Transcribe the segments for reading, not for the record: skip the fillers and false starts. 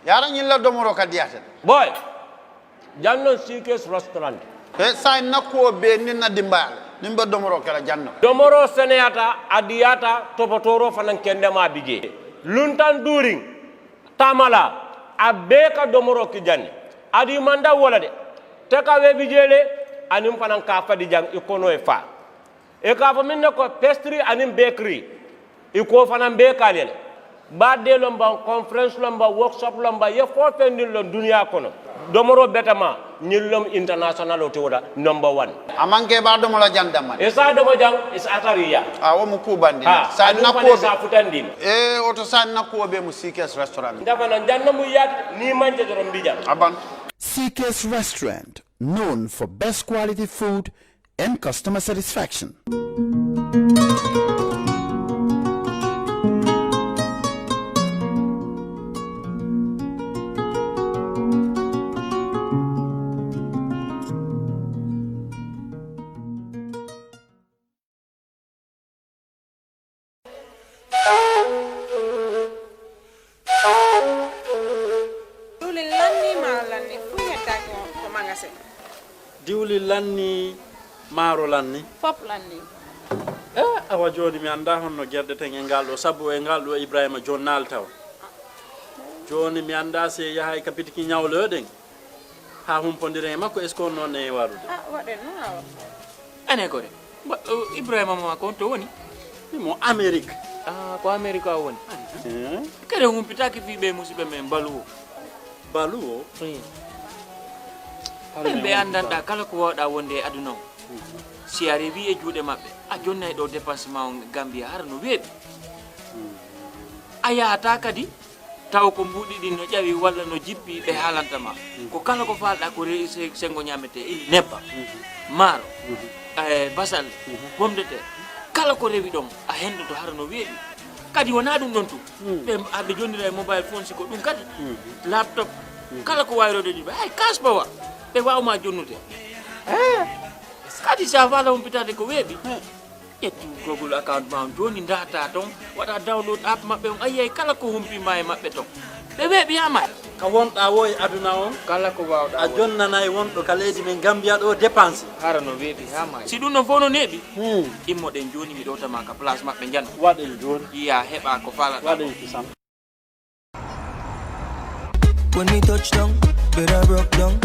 yaran yilla domoro kadiyata boy janno sikes restaurant sa nakko be ninna dimbal nimba domoro kala janno domoro seneyata adiyata topotoro fanan kendema bije luntan during tamala abeka domoro ki janni adi manda wala de taka we bijele anim fanan ka fadi jang ikono e fa e ka fa minne ko pastry anim bakery iko fanan be kalele badde lomba conference lomba workshop lomba ye fo fendil lon dunia kono domoro betama nyillom international o toda number 1 amanke ba domola jandama e sa domo jang is atariya wo mu kubandi sa nakko sa futandi oto sa nakko be mu sikes restaurant dafa nan janna mu yat ni manje dorom bija aban CK's Restaurant, known for best quality food and customer satisfaction. diwli lanni maaro lanni fop lanni awa joni mi anda honno gerdeten e ngal ɗo sabu e ngal ɗo ibrahima jonnal taw joni mi anda se yahay kapitiki ñawloɗen ha humpodiren e makko est ce que on noon e warude waɗen noon awa ane ko de ibrahima ma ko to woni mo amérique ko amérique a woni kede humpitaki fiɓe musidɓe men baluwo baluwo ɓe andanɗa kala ko wawɗa wonde e aduna o si a rewi e juuɗe maɓɓe a jonnay ɗo dépensement o gambia hara no weeɓi a yahata kadi taw ko mbuɗi ɗi no ƴawi walla no jippi ɓe haalantama ko kala ko falɗa ko rewi sengo ñamete ili nebba maaro basal pomme de terre kala ko rewi ɗon a hendoto hara no weeɓi kadi wona ɗum ɗon tu aɓe jonnira e mobile phone siko ɗum kadi laptop kala ko wayrode ɗi hay kaspawa ɓe wawma jonnude kadi sa fala humpitade ko weeɓi ƴettu google account ma on joni data ton waɗa download app maɓɓe on ayiyay kala ko humpima e maɓɓe ton ɓe weeɓi yama ka wonɗa wo e aduna o kala ko wawɗa a jonnana e wonɗo ka leydi men gambia ɗo dépense hara no weeɓi hama si ɗum non fof no neeɓi immoɗen joni mi ɗowtama ka place maɓɓe jan waɗen joni iya heɓa ko falata waɗen kisam. When we touch down, better broke down.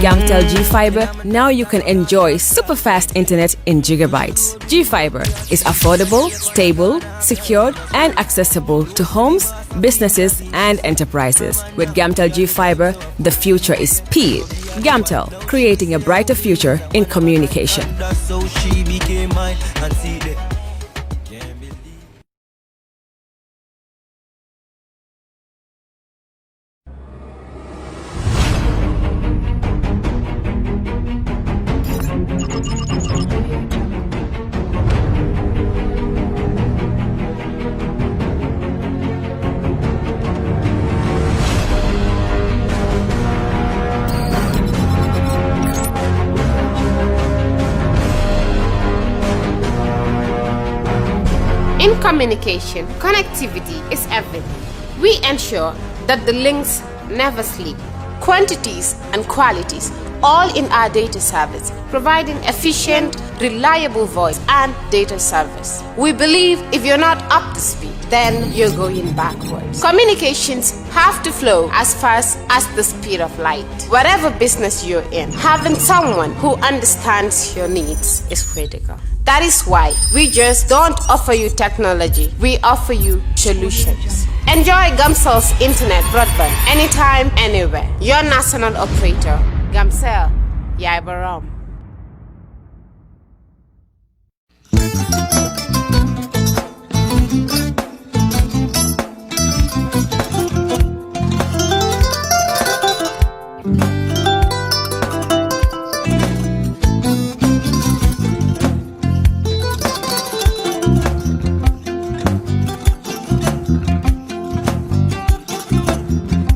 Gamtel G Fiber, now you can enjoy super fast internet in gigabytes. G Fiber is affordable, stable, secured, and accessible to homes, businesses, and enterprises. With Gamtel G Fiber, the future is speed. Gamtel, creating a brighter future in communication. That's how she became mine and see the can't believe. In communication, connectivity is everything. We ensure that the links never sleep. Quantities and qualities, all in our data service, providing efficient, reliable voice and data service. We believe if you're not up to speed, then you're going backwards. Communications have to flow as fast as the speed of light. Whatever business you're in, having someone who understands your needs is critical. That is why we just don't offer you technology, we offer you solutions. Enjoy Gamcel's internet broadband anytime, anywhere. Your national operator, Gamcel, Yaibaram.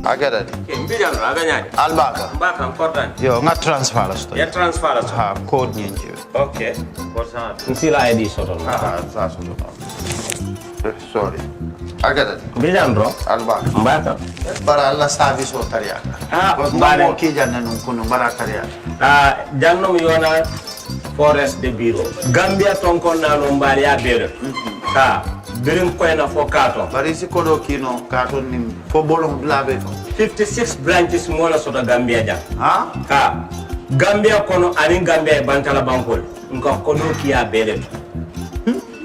I get it. Mbijan aganya. Albaka. Mbaka important. Yo, nga transfer la sto. Ya transfer la. Ha, code nyingi. Okay. Kosa. Nsila ID soto. Sa soto. Sorry. I get it. Mbijan bro. Albaka. Mbaka. Bara alla service o tariya. Mbale. Mo ki janna nun kunu bara tariya. Jannom yona forest de bureau. Gambia tonkon na no mbali ya bere. Birin koyna fo kato. Bari si kodo kino kato nim fo bolong blabe to. 56 branches mola sota Gambia jang. Ha? Gambia kono ani Gambia bantala bankol. Nka kono kiya bere.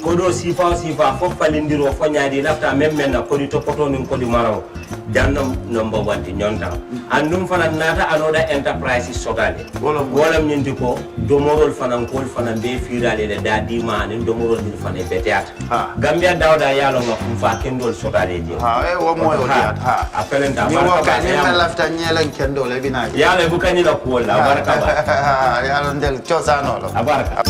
Kodo sifa fo falindiro fo nyaadi lafta memmen na kodi to poto nin kodi maraw. Jannam number 1 di nyonta. Andum fana nata anoda enterprise sotale. Wolam nyindi ko domorol fana kol fana be firale de dadi ma ni domorol ni fana beteat. Gambia dawda yalo ngam fa kendol sotale di. Wo moyo diat. Apelenta ni wo ka ni lafta nyelen kendol e bina. Yalo bukani la ko la baraka ba. Yalo ndel chosano lo. Abaraka.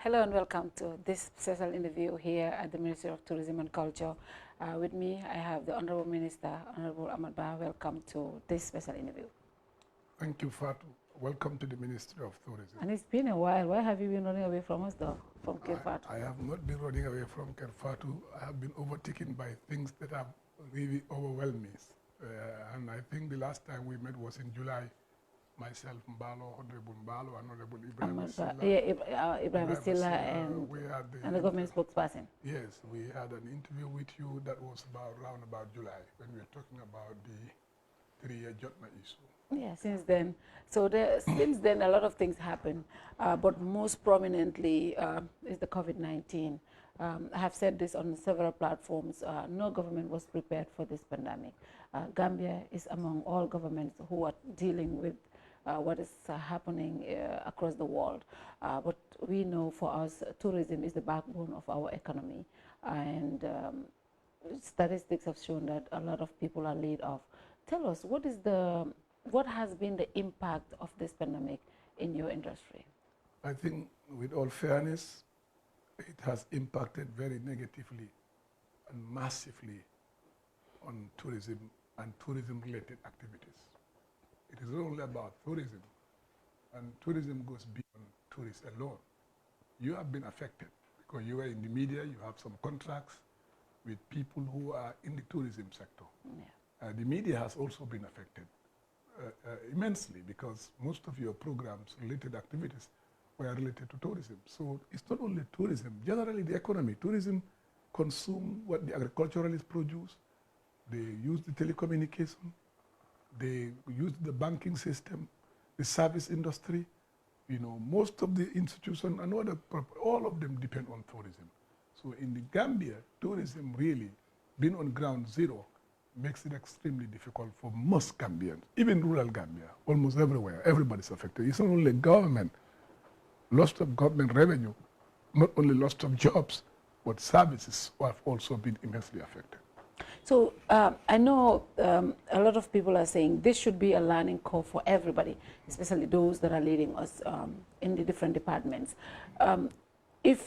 Hello and welcome to this special interview here at the Ministry of Tourism and Culture. With me, I have the Honorable Minister, Honorable Hamat. Welcome to this special interview. Thank you, Fatou. Welcome to the Ministry of Tourism. And it's been a while. Why have you been running away from us, though, from Kerr? I have not been running away from Kerr. I have been overtaken by things that have really overwhelmed me. And I think the last time we met was in July. Myself, Mbalo, Honorable Mbalo, Honorable Ibrahim Silla, and the government spokesperson. Yes, we had an interview with you that was around about July when we were talking about the 3-year Jotna issue. Yeah, since then. So since then, a lot of things happened, but most prominently is the COVID-19. I have said this on several platforms. No government was prepared for this pandemic. Gambia is among all governments who are dealing with what is happening across the world. But we know for us, tourism is the backbone of our economy. And statistics have shown that a lot of people are laid off. Tell us, what has been the impact of this pandemic in your industry? I think with all fairness, it has impacted very negatively and massively on tourism and tourism-related activities. It is not only about tourism, and tourism goes beyond tourists alone. You have been affected because you are in the media, you have some contracts with people who are in the tourism sector. Yeah. The media has also been affected immensely because most of your programs, related activities, were related to tourism. So it's not only tourism, generally the economy. Tourism consume what the agriculturalists produce, they use the telecommunication, they use the banking system, the service industry. You know, most of the institutions and all of them depend on tourism. So in the Gambia, tourism really, being on ground zero, makes it extremely difficult for most Gambians, even rural Gambia, almost everywhere, everybody's affected. It's not only government, loss of government revenue, not only loss of jobs, but services have also been immensely affected. So I know a lot of people are saying this should be a learning curve for everybody, especially those that are leading us in the different departments.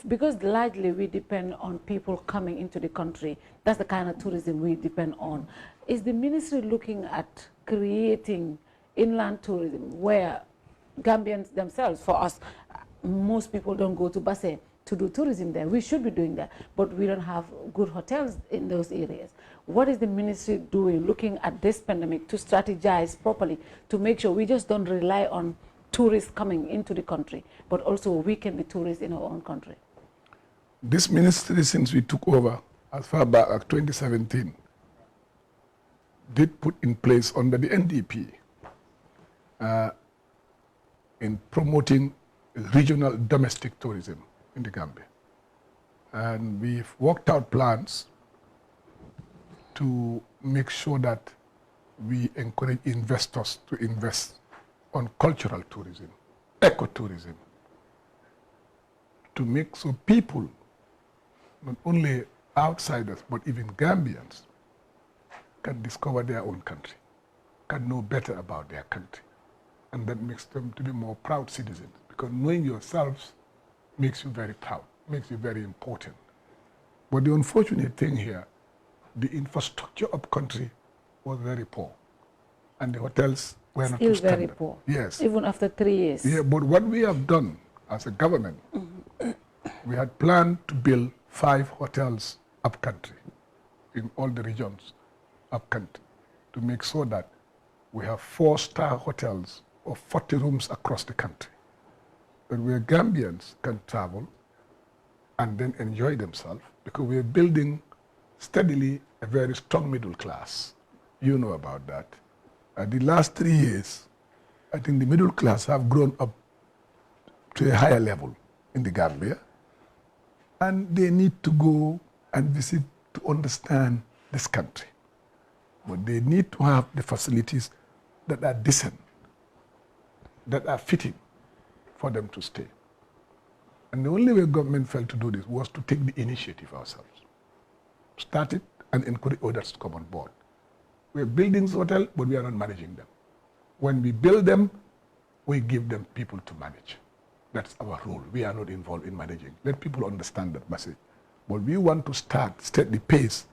Because largely we depend on people coming into the country, that's the kind of tourism we depend on. Is the ministry looking at creating inland tourism where Gambians themselves, for us, most people don't go to Basse to do tourism there. We should be doing that, but we don't have good hotels in those areas. What is the ministry doing, looking at this pandemic to strategize properly to make sure we just don't rely on tourists coming into the country, but also we can be tourists in our own country? This ministry, since we took over as far back as 2017, did put in place under the NDP in promoting regional domestic tourism in the Gambia. And we've worked out plans to make sure that we encourage investors to invest on cultural tourism, ecotourism, to make so people, not only outsiders, but even Gambians, can discover their own country, can know better about their country. And that makes them to be more proud citizens, because knowing yourselves makes you very proud, makes you very important. But the unfortunate thing here, the infrastructure of country was very poor. And the hotels were not to standard. Very poor. Yes. Even after 3 years. Yeah, but what we have done as a government, we had planned to build 5 hotels up country in all the regions up country to make sure that we have 4-star hotels of 40 rooms across the country, that where Gambians can travel and then enjoy themselves, because we are building steadily a very strong middle class. You know about that. The last 3 years, I think the middle class have grown up to a higher level in the Gambia, and they need to go and visit to understand this country. But they need to have the facilities that are decent, that are fitting for them to stay. And the only way government felt to do this was to take the initiative ourselves. Start it and encourage others to come on board. We're building hotels, but we are not managing them. When we build them, we give them people to manage. That's our role. We are not involved in managing. Let people understand that message. But we want to set the pace,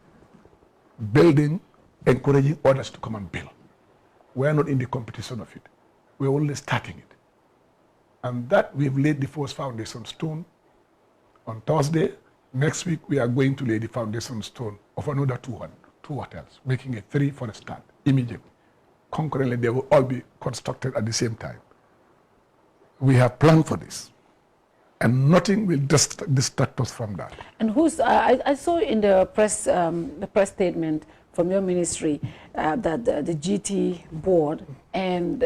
building, encouraging others to come and build. We are not in the competition of it. We're only starting it. And that we've laid the first foundation stone on Thursday. Next week, we are going to lay the foundation stone of another 2 hotels, making it 3 for a start, immediately. Concurrently, they will all be constructed at the same time. We have planned for this, and nothing will distract us from that. And who's, I saw in the press statement from your ministry that the GT board and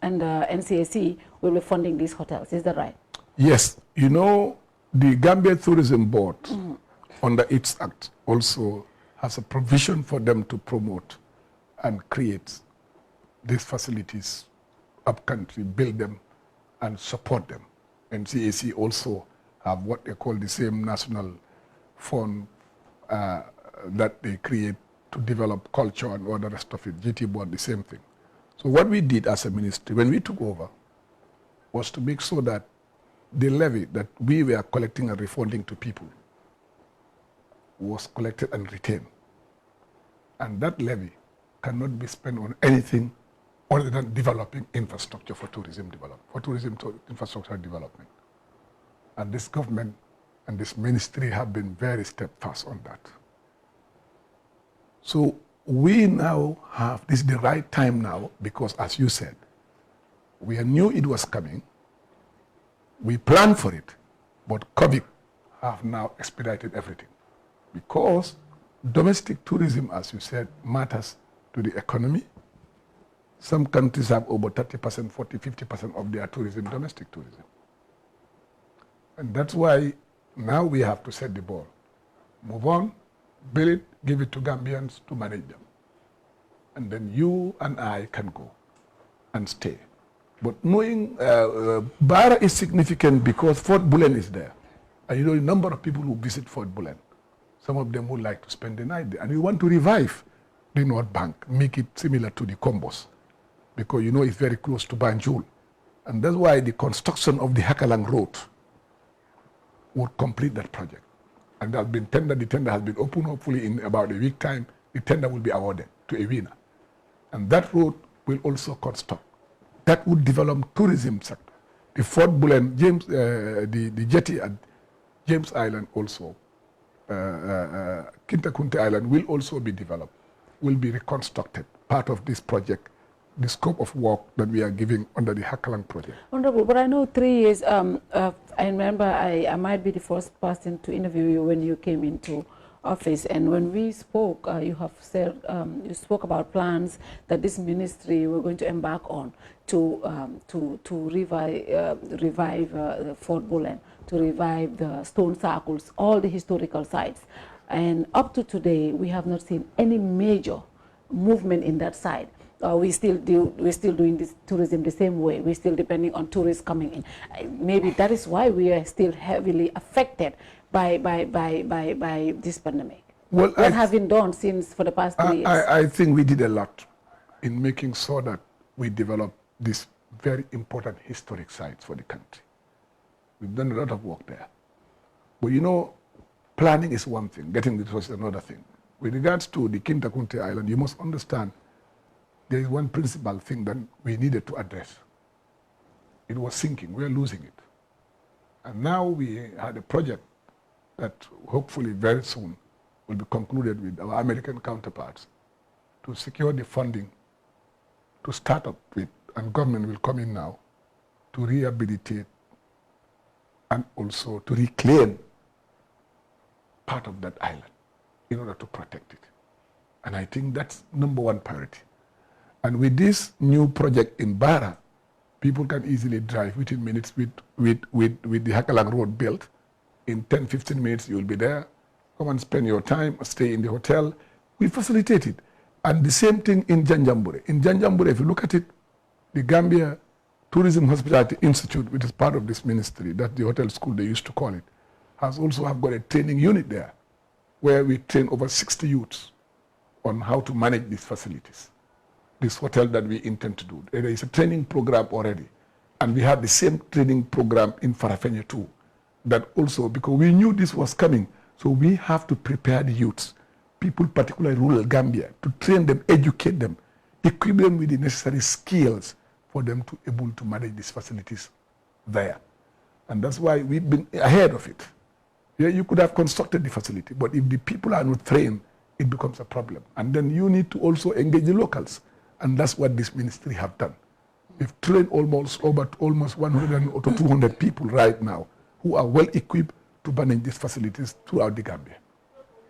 NCAC will be funding these hotels. Is that right? Yes. You know, the Gambia Tourism Board, under its act, also has a provision for them to promote and create these facilities up country, build them and support them. And CAC also have what they call the same national fund that they create to develop culture and all the rest of it. GT board, the same thing. So what we did as a ministry when we took over was to make sure that the levy that we were collecting and refunding to people was collected and retained. And that levy cannot be spent on anything other than developing infrastructure for tourism infrastructure development. And this government and this ministry have been very steadfast on that. So we now have, this is the right time now, because as you said, we knew it was coming. We planned for it, but COVID have now expedited everything. Because domestic tourism, as you said, matters to the economy. Some countries have over 30%, 40, 50% of their tourism, domestic tourism. And that's why now we have to set the ball. Move on, build it, give it to Gambians to manage them. And then you and I can go and stay. But knowing Bara is significant because Fort Bullen is there. And you know, a number of people who visit Fort Bullen, some of them would like to spend the night there. And we want to revive the North Bank, make it similar to the Combos, because you know it's very close to Banjul. And that's why the construction of the Hakalang Road would complete that project. And there has been tender, the tender has been opened, hopefully in about a week time, the tender will be awarded to a winner. And that road will also construct. That would develop tourism sector. The Fort Bullen, the jetty at James Island also, Kintakunte Island will also be developed, will be reconstructed, part of this project, the scope of work that we are giving under the Hakalang project. Honorable, but I know 3 years, I remember I might be the first person to interview you when you came into office, and when we spoke, you have said, you spoke about plans that this ministry were going to embark on to revive Fort Bullen, to revive the stone circles, all the historical sites. And up to today, we have not seen any major movement in that side. We're still doing this tourism the same way. We're still depending on tourists coming in. Maybe that is why we are still heavily affected by this pandemic. Well, what have been done since for the past 3 years? I think we did a lot in making sure that we develop these very important historic sites for the country. We've done a lot of work there. But you know, planning is one thing, getting the resources is another thing. With regards to the Kintakunte Island, you must understand there is one principal thing that we needed to address. It was sinking, we are losing it. And now we had a project that hopefully very soon will be concluded with our American counterparts to secure the funding to start up with, and government will come in now to rehabilitate and also to reclaim part of that island in order to protect it. And I think that's #1 priority. And with this new project in Bara, people can easily drive within minutes with the Hakalang Road built. In 10, 15 minutes, you'll be there. Come and spend your time, stay in the hotel. We facilitate it. And the same thing in Janjambure. In Janjambure, if you look at it, the Gambia Tourism Hospitality Institute, which is part of this ministry, that's the hotel school they used to call it, has also got a training unit there where we train over 60 youths on how to manage these facilities. This hotel that we intend to do. There is a training program already. And we have the same training program in Farafenni too. That also, because we knew this was coming, so we have to prepare the youths, people particularly rural Gambia, to train them, educate them, equip them with the necessary skills for them to be able to manage these facilities there. And that's why we've been ahead of it. Yeah, you could have constructed the facility, but if the people are not trained, it becomes a problem. And then you need to also engage the locals. And that's what this ministry have done. We've trained almost 100 or 200 people right now who are well equipped to manage these facilities throughout the Gambia.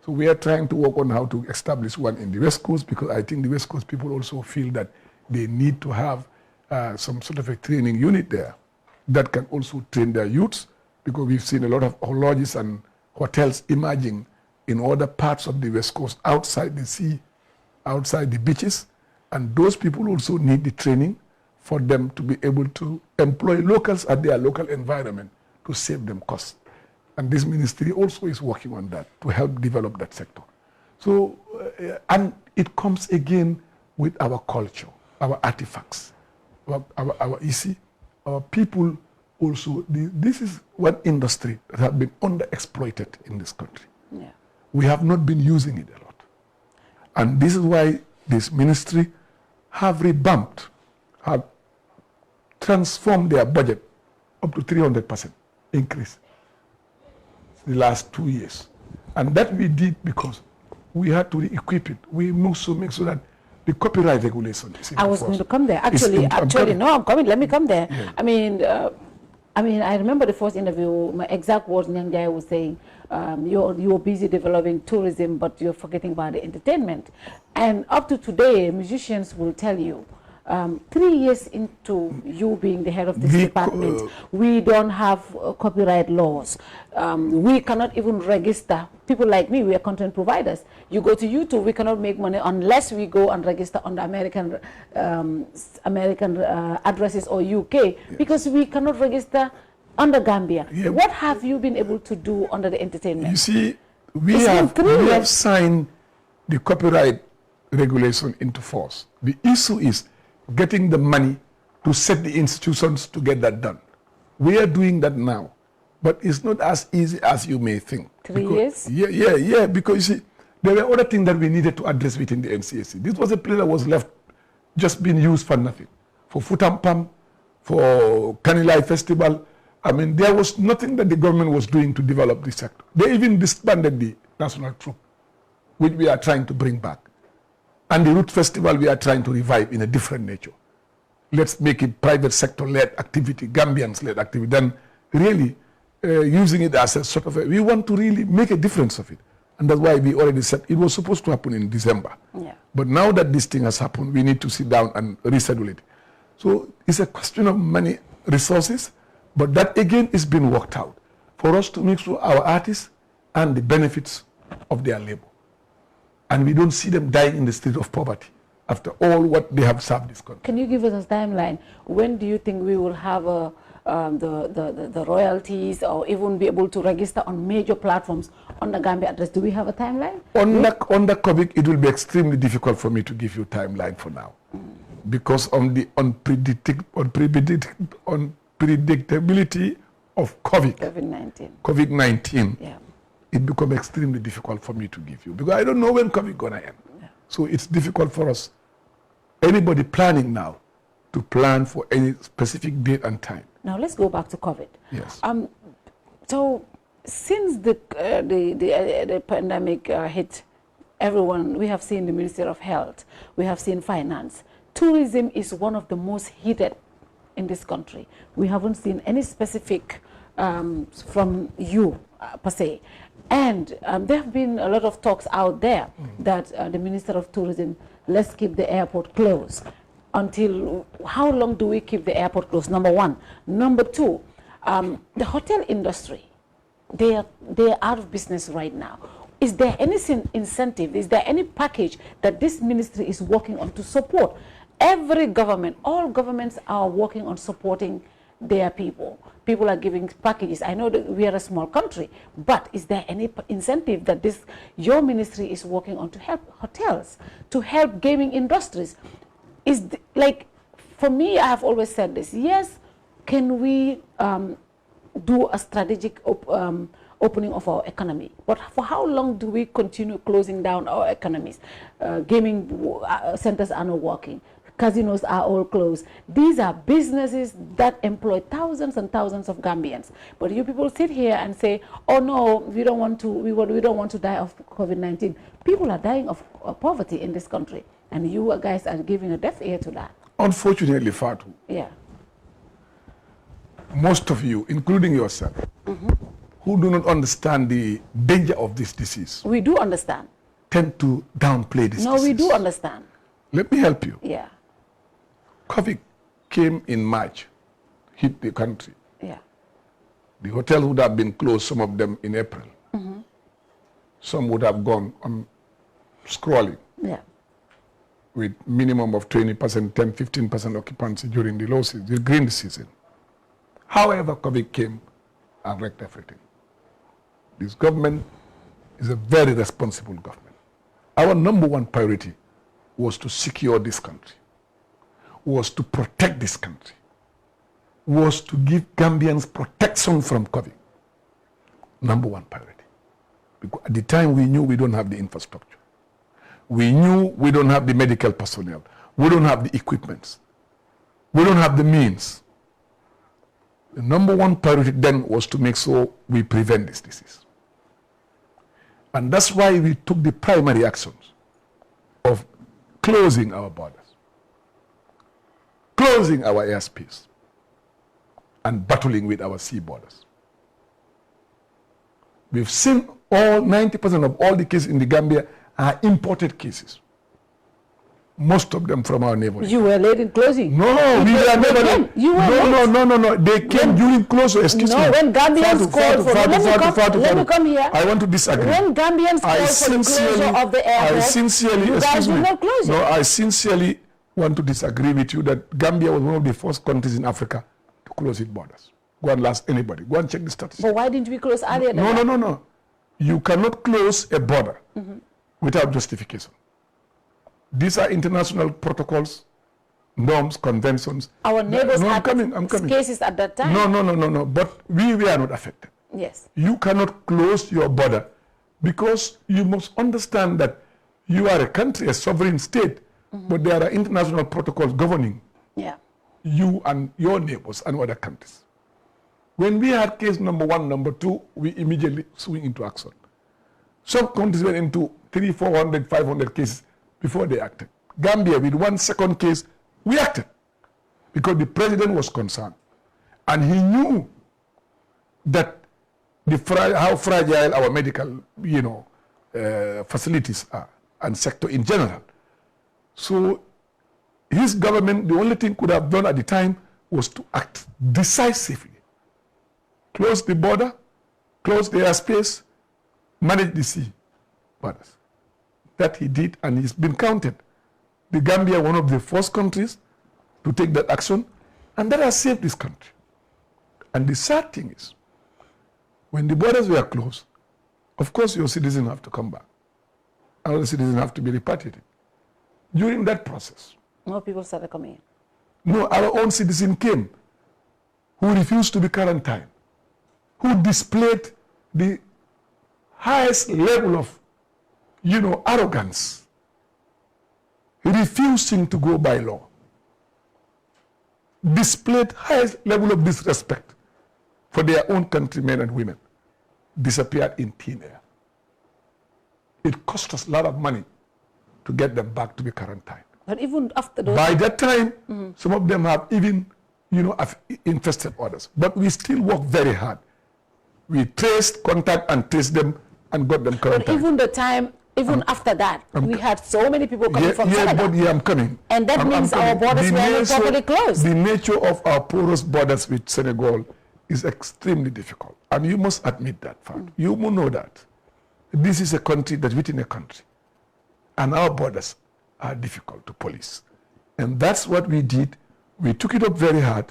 So we are trying to work on how to establish one in the West Coast, because I think the West Coast people also feel that they need to have some sort of a training unit there that can also train their youths, because we've seen a lot of lodges and hotels emerging in other parts of the West Coast outside the sea, outside the beaches. And those people also need the training for them to be able to employ locals at their local environment to save them costs. And this ministry also is working on that to help develop that sector. So, and it comes again with our culture, our artifacts, our isi. Our people also, this is one industry that has been underexploited in this country. Yeah. We have not been using it a lot. And this is why this ministry have revamped, have transformed their budget up to 300% increase the last 2 years. And that we did because we had to re-equip it. We must make sure that the copyright regulation is in I was going to come there. Actually, no, I'm coming. Let me come there. Yeah. I mean, I remember the first interview, my exact words, Nyang Jai was saying, you're busy developing tourism, but you're forgetting about the entertainment. And up to today, musicians will tell you, 3 years into you being the head of this department, we don't have copyright laws. We cannot even register. People like me, we are content providers. You go to YouTube, we cannot make money unless we go and register on the American addresses or UK, because we cannot register under Gambia. Yeah. What have you been able to do under the entertainment? You see, we have signed the copyright regulation into force. The issue is getting the money to set the institutions to get that done. We are doing that now, but it's not as easy as you may think. 3 years? Yeah, because you see, there were other things that we needed to address within the NCAC. This was a place that was left just being used for nothing. For Futampam, for Kanilai Festival. I mean, there was nothing that the government was doing to develop this sector. They even disbanded the national troop, which we are trying to bring back. And the Root Festival we are trying to revive in a different nature. Let's make it private sector-led activity, Gambians-led activity, then really using it as a sort of we want to really make a difference of it. And that's why we already said it was supposed to happen in December. Yeah. But now that this thing has happened, we need to sit down and reschedule it. So it's a question of money, resources, but that again is being worked out for us to make sure our artists and the benefits of their labor. And we don't see them dying in the state of poverty after all what they have served this country. Can you give us a timeline? When do you think we will have the royalties or even be able to register on major platforms on the Gambia address? Do we have a timeline? On the COVID, it will be extremely difficult for me to give you timeline for now. Because on the unpredictability of COVID-19. Yeah. It becomes extremely difficult for me to give you because I don't know when COVID gonna end. Yeah. So it's difficult for us, anybody planning now, to plan for any specific date and time. Now let's go back to COVID. Yes. So since the pandemic hit everyone, we have seen the Ministry of Health, we have seen finance. Tourism is one of the most heated in this country. We haven't seen any specific from you per se. And there have been a lot of talks out there that the Minister of Tourism, let's keep the airport closed. Until, how long do we keep the airport closed? Number one. Number two, the hotel industry, they are out of business right now. Is there any incentive, is there any package that this ministry is working on to support? Every government, all governments are working on supporting their people. People are giving packages. I know that we are a small country, but is there any incentive that your ministry is working on to help hotels, to help gaming industries? For me, I have always said this. Yes, can we do a strategic opening of our economy? But for how long do we continue closing down our economies? Gaming centers are not working. Casinos are all closed. These are businesses that employ thousands and thousands of Gambians. But you people sit here and say, "Oh no, we don't want to die of COVID-19." People are dying of poverty in this country, and you guys are giving a deaf ear to that. Unfortunately, Fatou. Yeah. Most of you, including yourself, who do not understand the danger of this disease. We do understand. Tend to downplay this disease. No, we do understand. Let me help you. Yeah. COVID came in March, hit the country. Yeah. The hotels would have been closed, some of them in April. Some would have gone on scrolling. Yeah. With minimum of 20%, 10, 15% occupancy during the low season, the green season. However, COVID came and wrecked everything. This government is a very responsible government. Our number one priority was to secure this country, was to protect this country. was to give Gambians protection from COVID. Number one priority. Because at the time we knew we don't have the infrastructure. We knew we don't have the medical personnel. We don't have the equipment. We don't have the means. The number one priority then was to make sure we prevent this disease. And that's why we took the primary actions of closing our borders, closing our airspace, and battling with our sea borders. We've seen all 90% of all the cases in the Gambia are imported cases. Most of them from our neighborhood. You were late in closing. No, we were never. You were late. No. They came during closure. Excuse me. No, when Gambians called for let me come here. I want to disagree. When Gambians called for the closure of the airport, you guys did not close it. No, I sincerely want to disagree with you that Gambia was one of the first countries in Africa to close its borders. Go and ask anybody. Go and check the statistics. But why didn't we close earlier than that? No. You cannot close a border without justification. These are international protocols, norms, conventions. Our neighbors I'm had coming. cases at that time. No. But we are not affected. Yes. You cannot close your border because you must understand that you are a country, a sovereign state, but there are international protocols governing you and your neighbors and other countries. When we had case number 1, number 2, we immediately swing into action. Some countries went into 300, 400, 500 cases before they acted. Gambia, with 1 second case, we acted because the president was concerned. And he knew that how fragile our medical, facilities are and sector in general. So his government, the only thing could have done at the time was to act decisively. Close the border, close the airspace, manage the sea borders. That he did, and he's been counted. The Gambia, one of the first countries to take that action, and that has saved this country. And the sad thing is, when the borders were closed, of course your citizens have to come back. Other citizens have to be repatriated. During that process, more people started coming in. No, our own citizen came who refused to be quarantined, who displayed the highest level of arrogance, refusing to go by law, displayed highest level of disrespect for their own countrymen and women, disappeared in thin air. It cost us a lot of money to get them back to be quarantined. But even after those... By that time, some of them have even, infested others. But we still work very hard. We traced, contact, and traced them and got them quarantined. But even the time... Even after that, we had so many people coming from Canada. I'm coming. And that means our borders were not properly closed. The nature of our porous borders with Senegal is extremely difficult. And you must admit that fact. You must know that. This is a country that's within a country. And our borders are difficult to police. And that's what we did. We took it up very hard.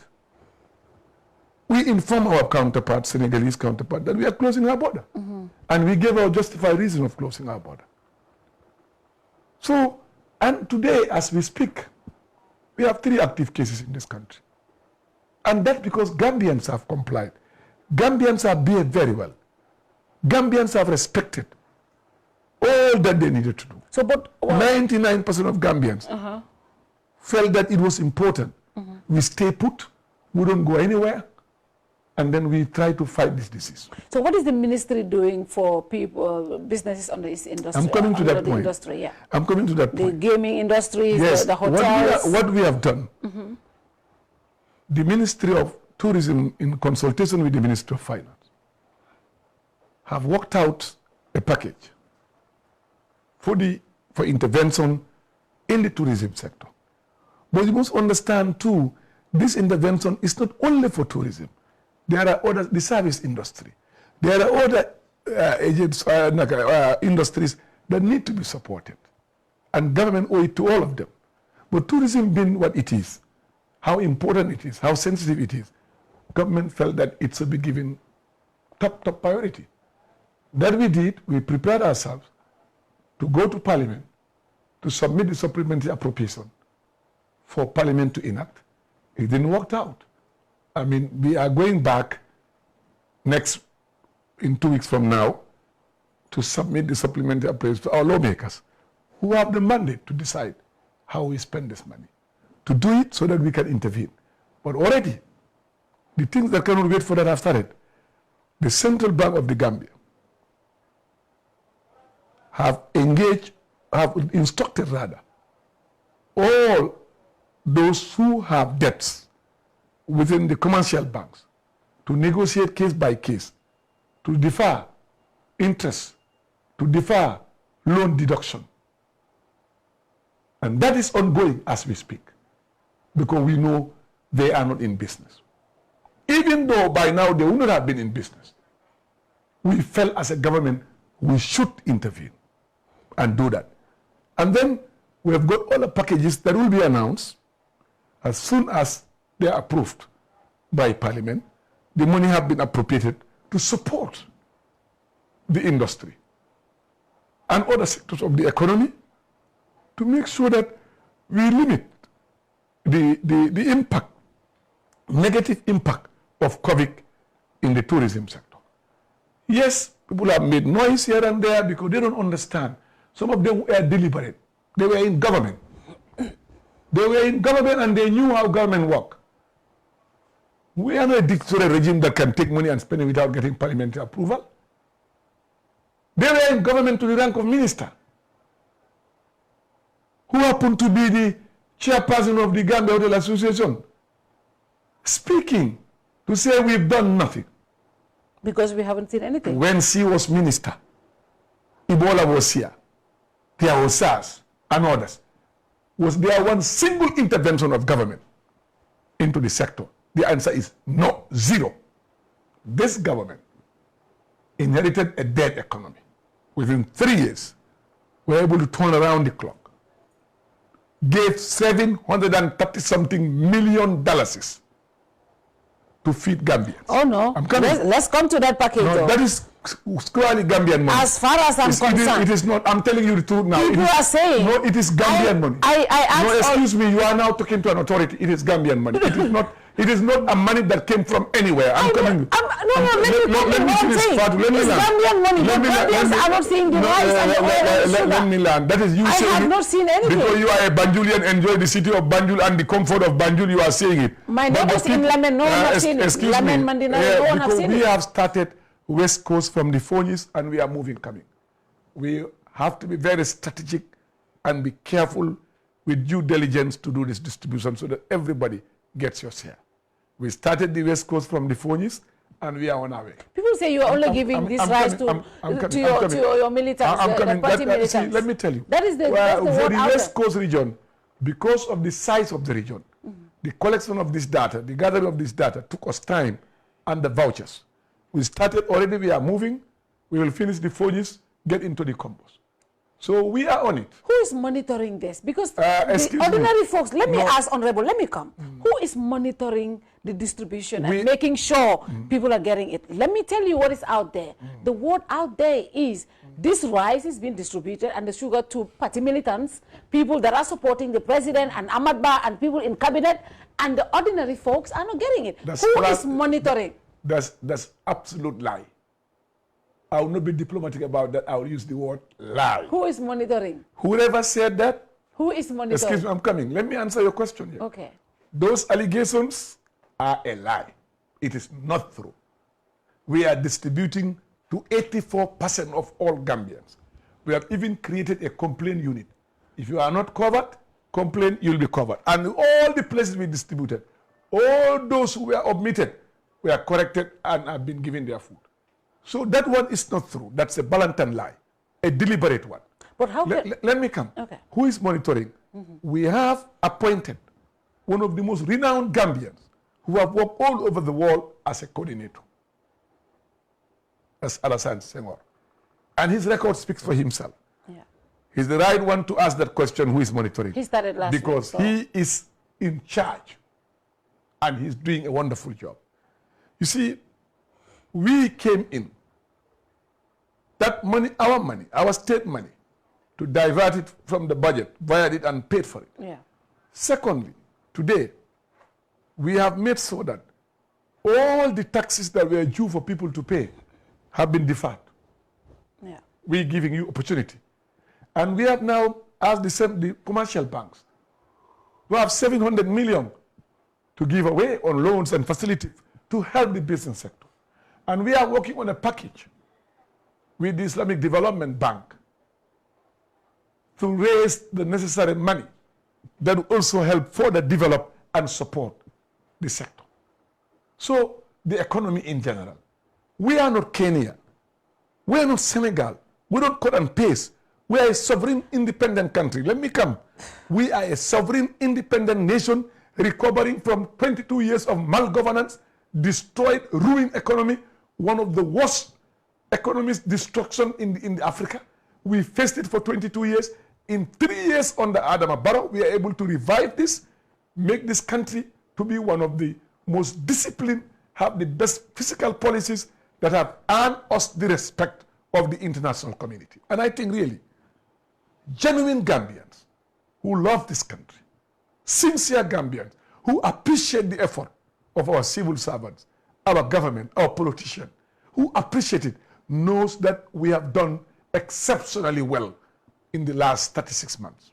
We informed our counterpart, Senegalese counterpart, that we are closing our border. And we gave our justified reason of closing our border. So, and today, as we speak, we have 3 active cases in this country. And that's because Gambians have complied. Gambians have behaved very well. Gambians have respected all that they needed to do. So, but 99% of Gambians felt that it was important. We stay put, we don't go anywhere, and then we try to fight this disease. So what is the ministry doing for people, businesses on this industry? I'm coming to that point. Industry, I'm coming to that point. The gaming industries, yes. the hotels. What we have done, the Ministry of Tourism, in consultation with the Ministry of Finance, have worked out a package for intervention in the tourism sector. But you must understand too, this intervention is not only for tourism. There are other, the service industry. There are other industries that need to be supported. And government owe it to all of them. But tourism being what it is, how important it is, how sensitive it is, government felt that it should be given top priority. That we did, we prepared ourselves to go to Parliament to submit the supplementary appropriation for Parliament to enact. It didn't work out. I mean, we are going back in 2 weeks from now to submit the supplementary appraisal to our lawmakers who have the mandate to decide how we spend this money, to do it so that we can intervene. But already, the things that cannot wait for that have started. The Central Bank of the Gambia have instructed rather, all those who have debts within the commercial banks to negotiate case by case, to defer interest, to defer loan deduction. And that is ongoing as we speak, because we know they are not in business. Even though by now they would not have been in business, we felt as a government we should intervene and do that. And then we have got all the packages that will be announced as soon as they are approved by Parliament. The money have been appropriated to support the industry and other sectors of the economy to make sure that we limit the impact, negative impact of COVID in the tourism sector. Yes, people have made noise here and there because they don't understand. Some of them were deliberate. They were in government. They were in government and they knew how government works. We are not a dictatorial regime that can take money and spend it without getting parliamentary approval. They were in government to the rank of minister, who happened to be the chairperson of the Gambia Hotel Association, speaking to say we've done nothing. Because we haven't seen anything. When she was minister, Ebola was here, there was SARS and others. Was there one single intervention of government into the sector? The answer is no, zero. This government inherited a dead economy. Within 3 years, we were able to turn around the clock. Gave $730-something million to feed Gambians. Oh no, I'm coming. Let's come to that package. No, that is squarely Gambian money. As far as I'm concerned. It is not, I'm telling you the truth now. People are saying. No, it is Gambian money. I asked. No, excuse me, you are now talking to an authority. It is Gambian money. It is not a money that came from anywhere. I'm coming. Let me finish, Fatou. Let me land. It's Gambian money. Gambians are not seeing the rice and the oil and sugar. Let me land. That is you saying it. I have not seen anything. Because you are a Banjulian, enjoy the city of Banjul and the comfort of Banjul, you are saying it. My neighbors in Lamen, no one has seen it. Excuse me. No one has seen it. We have started West Coast from the Fonies and we are coming. We have to be very strategic and be careful with due diligence to do this distribution so that everybody gets your share. We started the West Coast from the Fonies and we are on our way. People say you are only giving this rice to your militants, the party militants. See, let me tell you. That is the for the West Coast region, because of the size of the region, the collection of this data, the gathering of this data took us time and the vouchers. We started already, we are moving. We will finish the Fonies, get into the combos. So we are on it. Who is monitoring this? Because the ordinary folks, let me ask, Honorable, let me come. Who is monitoring the distribution and making sure people are getting it? Let me tell you what is out there. The word out there is this rice is being distributed and the sugar to party militants, people that are supporting the president and Ahmad Ba and people in cabinet, and the ordinary folks are not getting it. Who is monitoring? That's absolute lie. I will not be diplomatic about that. I will use the word lie. Who is monitoring? Whoever said that? Who is monitoring? Excuse me, I'm coming. Let me answer your question here. Okay. Those allegations are a lie. It is not true. We are distributing to 84% of all Gambians. We have even created a complaint unit. If you are not covered, complain, you'll be covered. And all the places we distributed, all those who were omitted, were corrected and have been given their food. So that one is not true. That's a blatant lie, a deliberate one. But how let me come. Okay. Who is monitoring? We have appointed one of the most renowned Gambians who have worked all over the world as a coordinator. That's Alassane Senghor. And his record speaks for himself. Yeah. He's the right one to ask that question, who is monitoring? He started last because week, so. he is in charge and he's doing a wonderful job. You see, we came in, that money, our state money, to divert it from the budget, via it and paid for it. Yeah. Secondly, today, we have made so that all the taxes that were due for people to pay have been deferred. Yeah. We're giving you opportunity. And we have now asked the commercial banks to have 700 million to give away on loans and facilities to help the business sector. And we are working on a package with the Islamic Development Bank to raise the necessary money that will also help further develop and support the sector. So the economy in general. We are not Kenya. We are not Senegal. We don't cut and paste. We are a sovereign independent country. Let me come. We are a sovereign independent nation recovering from 22 years of malgovernance, destroyed, ruined economy, one of the worst economic destruction in Africa. We faced it for 22 years. In 3 years under Adama Barrow, we are able to revive this, make this country to be one of the most disciplined, have the best fiscal policies that have earned us the respect of the international community. And I think really, genuine Gambians who love this country, sincere Gambians who appreciate the effort of our civil servants, our government, our politicians, who appreciate it, knows that we have done exceptionally well in the last 36 months.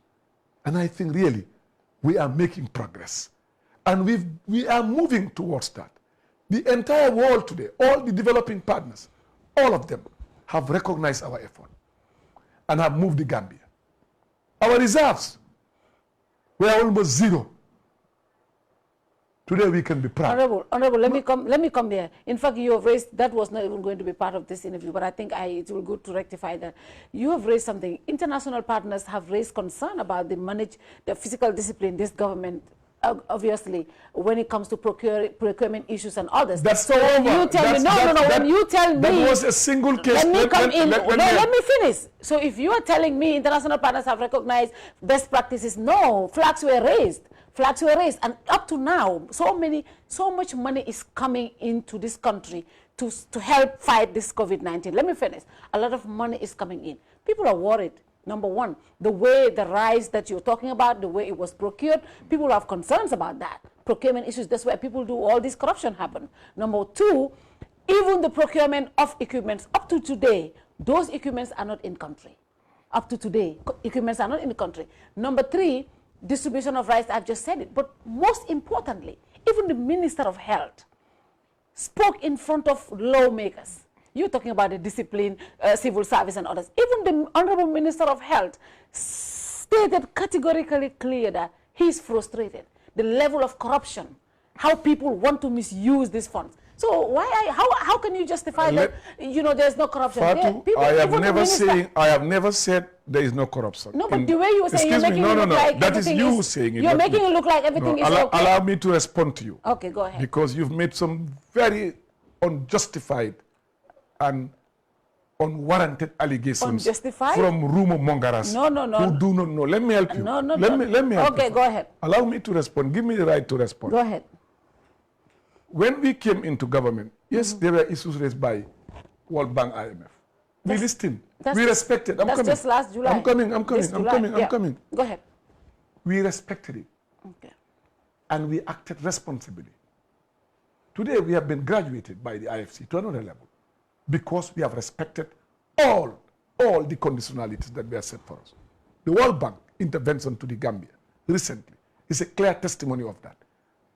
And I think really we are making progress. And we are moving towards that. The entire world today, all the developing partners, all of them have recognized our effort and have moved the Gambia. Our reserves were almost zero. Today we can be proud. Honorable, let me come there. In fact, you have raised, that was not even going to be part of this interview, but I think it will be good to rectify that. You have raised something. International partners have raised concern about the physical discipline this government, obviously, when it comes to procurement issues and others. That's so when you tell me, when you tell me, that was a single case. Let me come in. Let me finish. So if you are telling me international partners have recognized best practices, no, flags were raised. Flags were raised, and up to now, so much money is coming into this country to help fight this COVID-19. Let me finish. A lot of money is coming in. People are worried. Number one, the rice that you're talking about, the way it was procured, people have concerns about that. Procurement issues, that's where people do all this corruption happen. Number two, even the procurement of equipments, up to today, those equipments are not in country. Up to today, equipments are not in the country. Number three, distribution of rice, I've just said it. But most importantly, even the Minister of Health spoke in front of lawmakers. You're talking about the discipline, civil service and others. Even the Honorable Minister of Health stated categorically clear that he's frustrated. The level of corruption, how people want to misuse these funds. So how can you justify that, there's no corruption? Fatou, I have never said there is no corruption. No, but the way you were saying, you're making it look like that is you saying it. You're making it look like everything is okay. Allow me to respond to you. Okay, go ahead. Because you've made some very unjustified and unwarranted allegations unjustified? From rumor mongers no. who do not know. Let me help you. Let me help you. Okay, go ahead. Allow me to respond. Give me the right to respond. Go ahead. When we came into government, yes, there were issues raised by World Bank, IMF. We listened. We respected. I'm coming. Just last July. I'm coming. Go ahead. We respected it. Okay. And we acted responsibly. Today, we have been graduated by the IFC to another level because we have respected all the conditionalities that were set for us. The World Bank intervention to the Gambia recently is a clear testimony of that.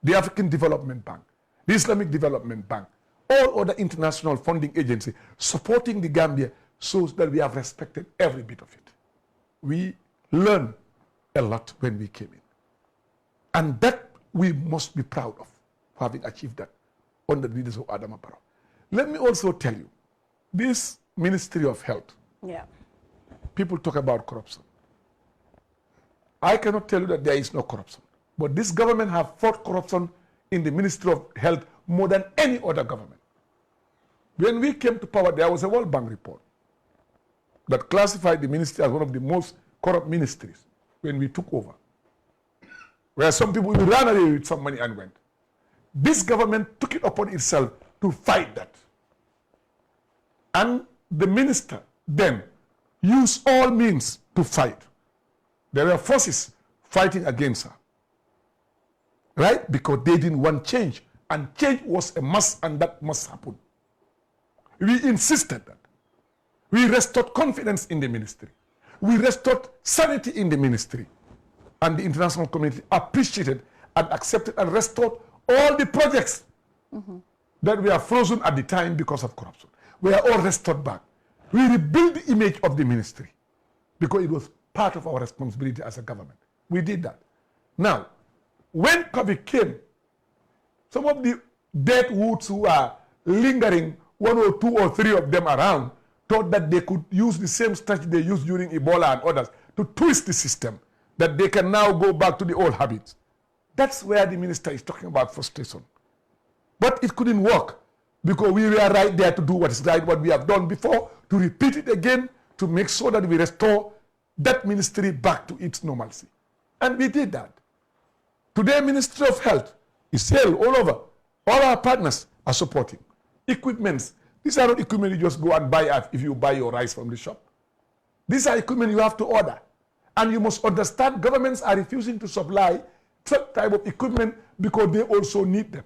The African Development Bank, the Islamic Development Bank, all other international funding agencies supporting the Gambia shows that we have respected every bit of it. We learned a lot when we came in. And that we must be proud of having achieved that under the leadership of Adama Barrow. Let me also tell you, this Ministry of Health, people talk about corruption. I cannot tell you that there is no corruption. But this government has fought corruption in the Ministry of Health more than any other government. When we came to power, there was a World Bank report that classified the ministry as one of the most corrupt ministries when we took over, where some people ran away with some money and went. This government took it upon itself to fight that. And the minister then used all means to fight. There were forces fighting against her, right? Because they didn't want change And change was a must, and that must happen. We insisted that. We restored confidence in the ministry. We restored sanity in the ministry. And the international community appreciated and accepted and restored all the projects that were frozen at the time because of corruption. We are all restored back. We rebuilt the image of the ministry because it was part of our responsibility as a government. We did that. Now, when COVID came, some of the dead woods who are lingering, 1 or 2 or 3 of them around, thought that they could use the same strategy they used during Ebola and others to twist the system, that they can now go back to the old habits. That's where the minister is talking about frustration. But it couldn't work because we were right there to do what is right, what we have done before, to repeat it again, to make sure that we restore that ministry back to its normalcy. And we did that. Today, Ministry of Health is held all over. All our partners are supporting. Equipments. These are not equipment you just go and buy if you buy your rice from the shop. These are equipment you have to order. And you must understand governments are refusing to supply that type of equipment because they also need them.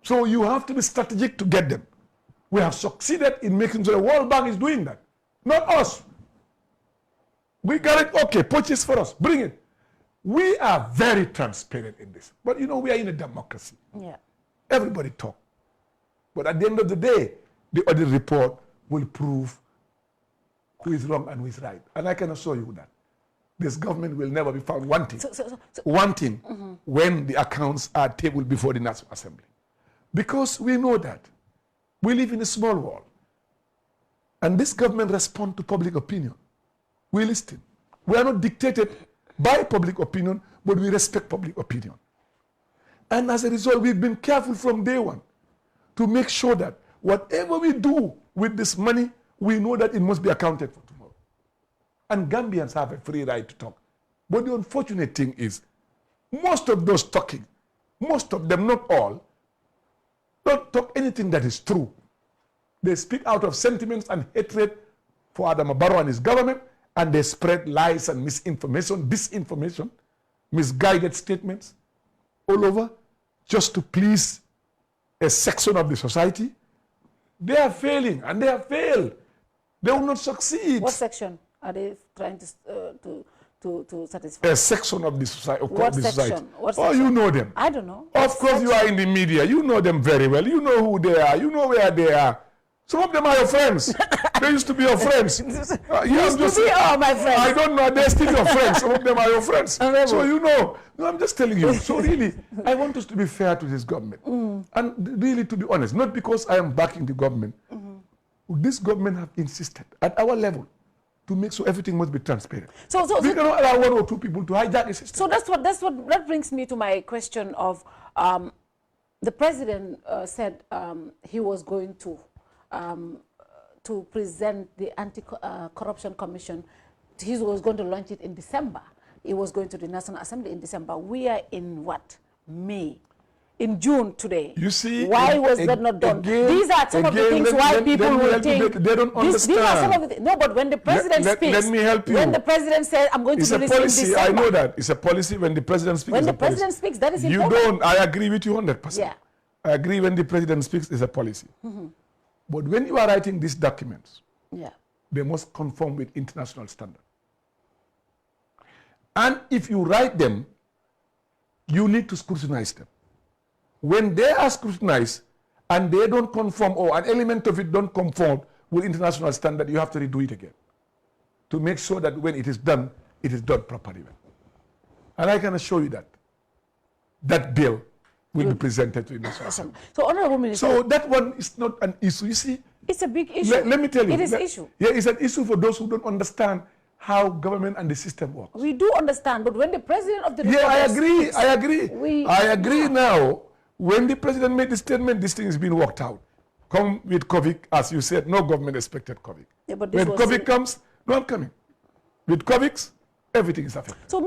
So you have to be strategic to get them. We have succeeded in making sure the World Bank is doing that. Not us. We got it, okay, purchase for us, bring it. We are very transparent in this. But you know, we are in a democracy. Yeah. Everybody talk. But at the end of the day, the audit report will prove who is wrong and who is right. And I can assure you that this government will never be found wanting. Wanting when the accounts are tabled before the National Assembly. Because we know that we live in a small world. And this government responds to public opinion. We listen. We are not dictated by public opinion, but we respect public opinion. And as a result, we've been careful from day one to make sure that whatever we do with this money, we know that it must be accounted for tomorrow. And Gambians have a free right to talk. But the unfortunate thing is, most of those talking, most of them, not all, don't talk anything that is true. They speak out of sentiments and hatred for Adama Barrow and his government, and they spread lies and misinformation, disinformation, misguided statements all over just to please a section of the society. They are failing, and they have failed. They will not succeed. What section are they trying to satisfy? A section of the society. What section? What oh, section? you know them. I don't know. Of course, you are in the media. You know them very well. You know who they are. You know where they are. Some of them are your friends. They used to be your friends. Used to be all my friends. I don't know. They're still your friends. Some of them are your friends. So you know. No, I'm just telling you. So really, I want us to be fair to this government. And really, to be honest, not because I am backing the government. This government have insisted at our level to make sure everything must be transparent. We cannot allow 1 or 2 people to hijack the system. So that brings me to my question of the president said he was going to present the Anti-Corruption Commission. He was going to launch it in December. He was going to the National Assembly in December. We are in what? May. In June today. You see, why was that not done? These are some of the things why people will think. They don't understand. These are some of the no, but when the president speaks, let me help you. When the president says, "I'm going to do this in December," I know that it's a policy. When the president speaks, when the president speaks, that is important. You don't. I agree with you 100%. Yeah. I agree when the president speaks, it's a policy. But when you are writing these documents, they must conform with international standard. And if you write them, you need to scrutinize them. When they are scrutinized and they don't conform, or an element of it don't conform with international standard, you have to redo it again to make sure that when it is done properly. And I can assure you that that bill will be presented to the National Assembly. So, Honorable Minister. So that one is not an issue. You see, it's a big issue. Let me tell you. It is an issue. Yeah, it's an issue for those who don't understand how government and the system works. We do understand, but when the president of the Republic I agree. Speaks, I agree now. When the president made the statement, this thing is being worked out. Come with COVID, as you said, no government expected COVID. Yeah, but when COVID comes, no one coming. With COVID, everything is affected. So,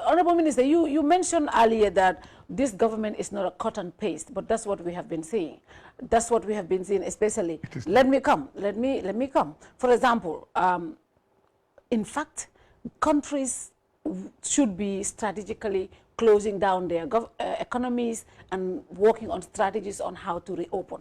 Honorable Minister, you mentioned earlier that this government is not a cut and paste, but that's what we have been seeing. That's what we have been seeing, especially. Let me come. For example, in fact, countries should be strategically closing down their economies and working on strategies on how to reopen.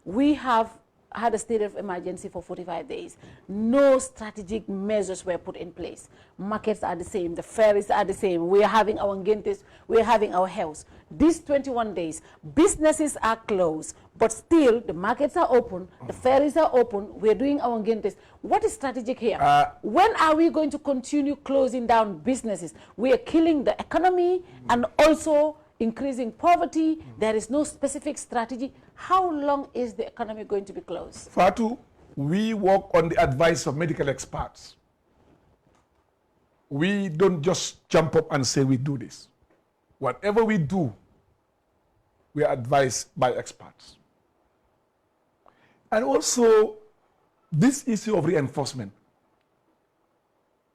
We have had a state of emergency for 45 days. No strategic measures were put in place. Markets are the same, the ferries are the same. We are having our ngentes, we are having our health. These 21 days, businesses are closed, but still the markets are open, the ferries are open, we're doing our ngentes. What is strategic here? When are we going to continue closing down businesses? We are killing the economy and also increasing poverty. There is no specific strategy. How long is the economy going to be closed? Fatou, we work on the advice of medical experts. We don't just jump up and say we do this. Whatever we do, we are advised by experts. And also, this issue of reinforcement,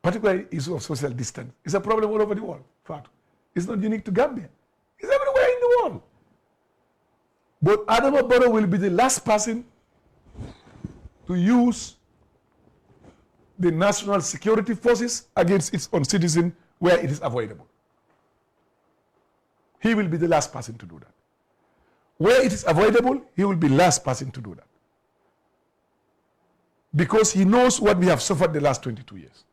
particularly issue of social distance, is a problem all over the world, Fatou. It's not unique to Gambia. It's everywhere in the world. But Adama Barrow will be the last person to use the national security forces against its own citizens where it is avoidable. He will be the last person to do that. Where it is avoidable, he will be the last person to do that. Because he knows what we have suffered the last 22 years.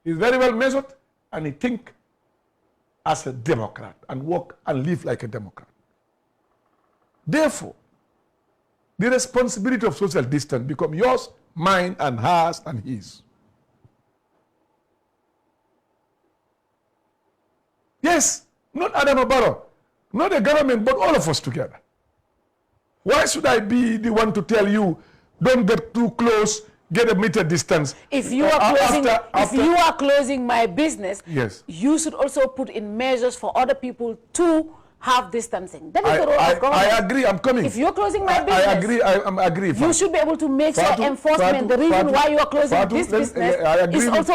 He's very well measured and he thinks as a Democrat and work and live like a Democrat. Therefore, the responsibility of social distance becomes yours, mine, and hers, and his. Yes, not Adama Barrow, not the government, but all of us together. Why should I be the one to tell you, don't get too close, get a meter distance? If you are closing, if you are closing my business, yes, you should also put in measures for other people to have distancing. That is the role of government. I agree. I'm coming. If you're closing my business, I agree. I agree. You should be able to make sure enforcement. The reason why you are closing this business is also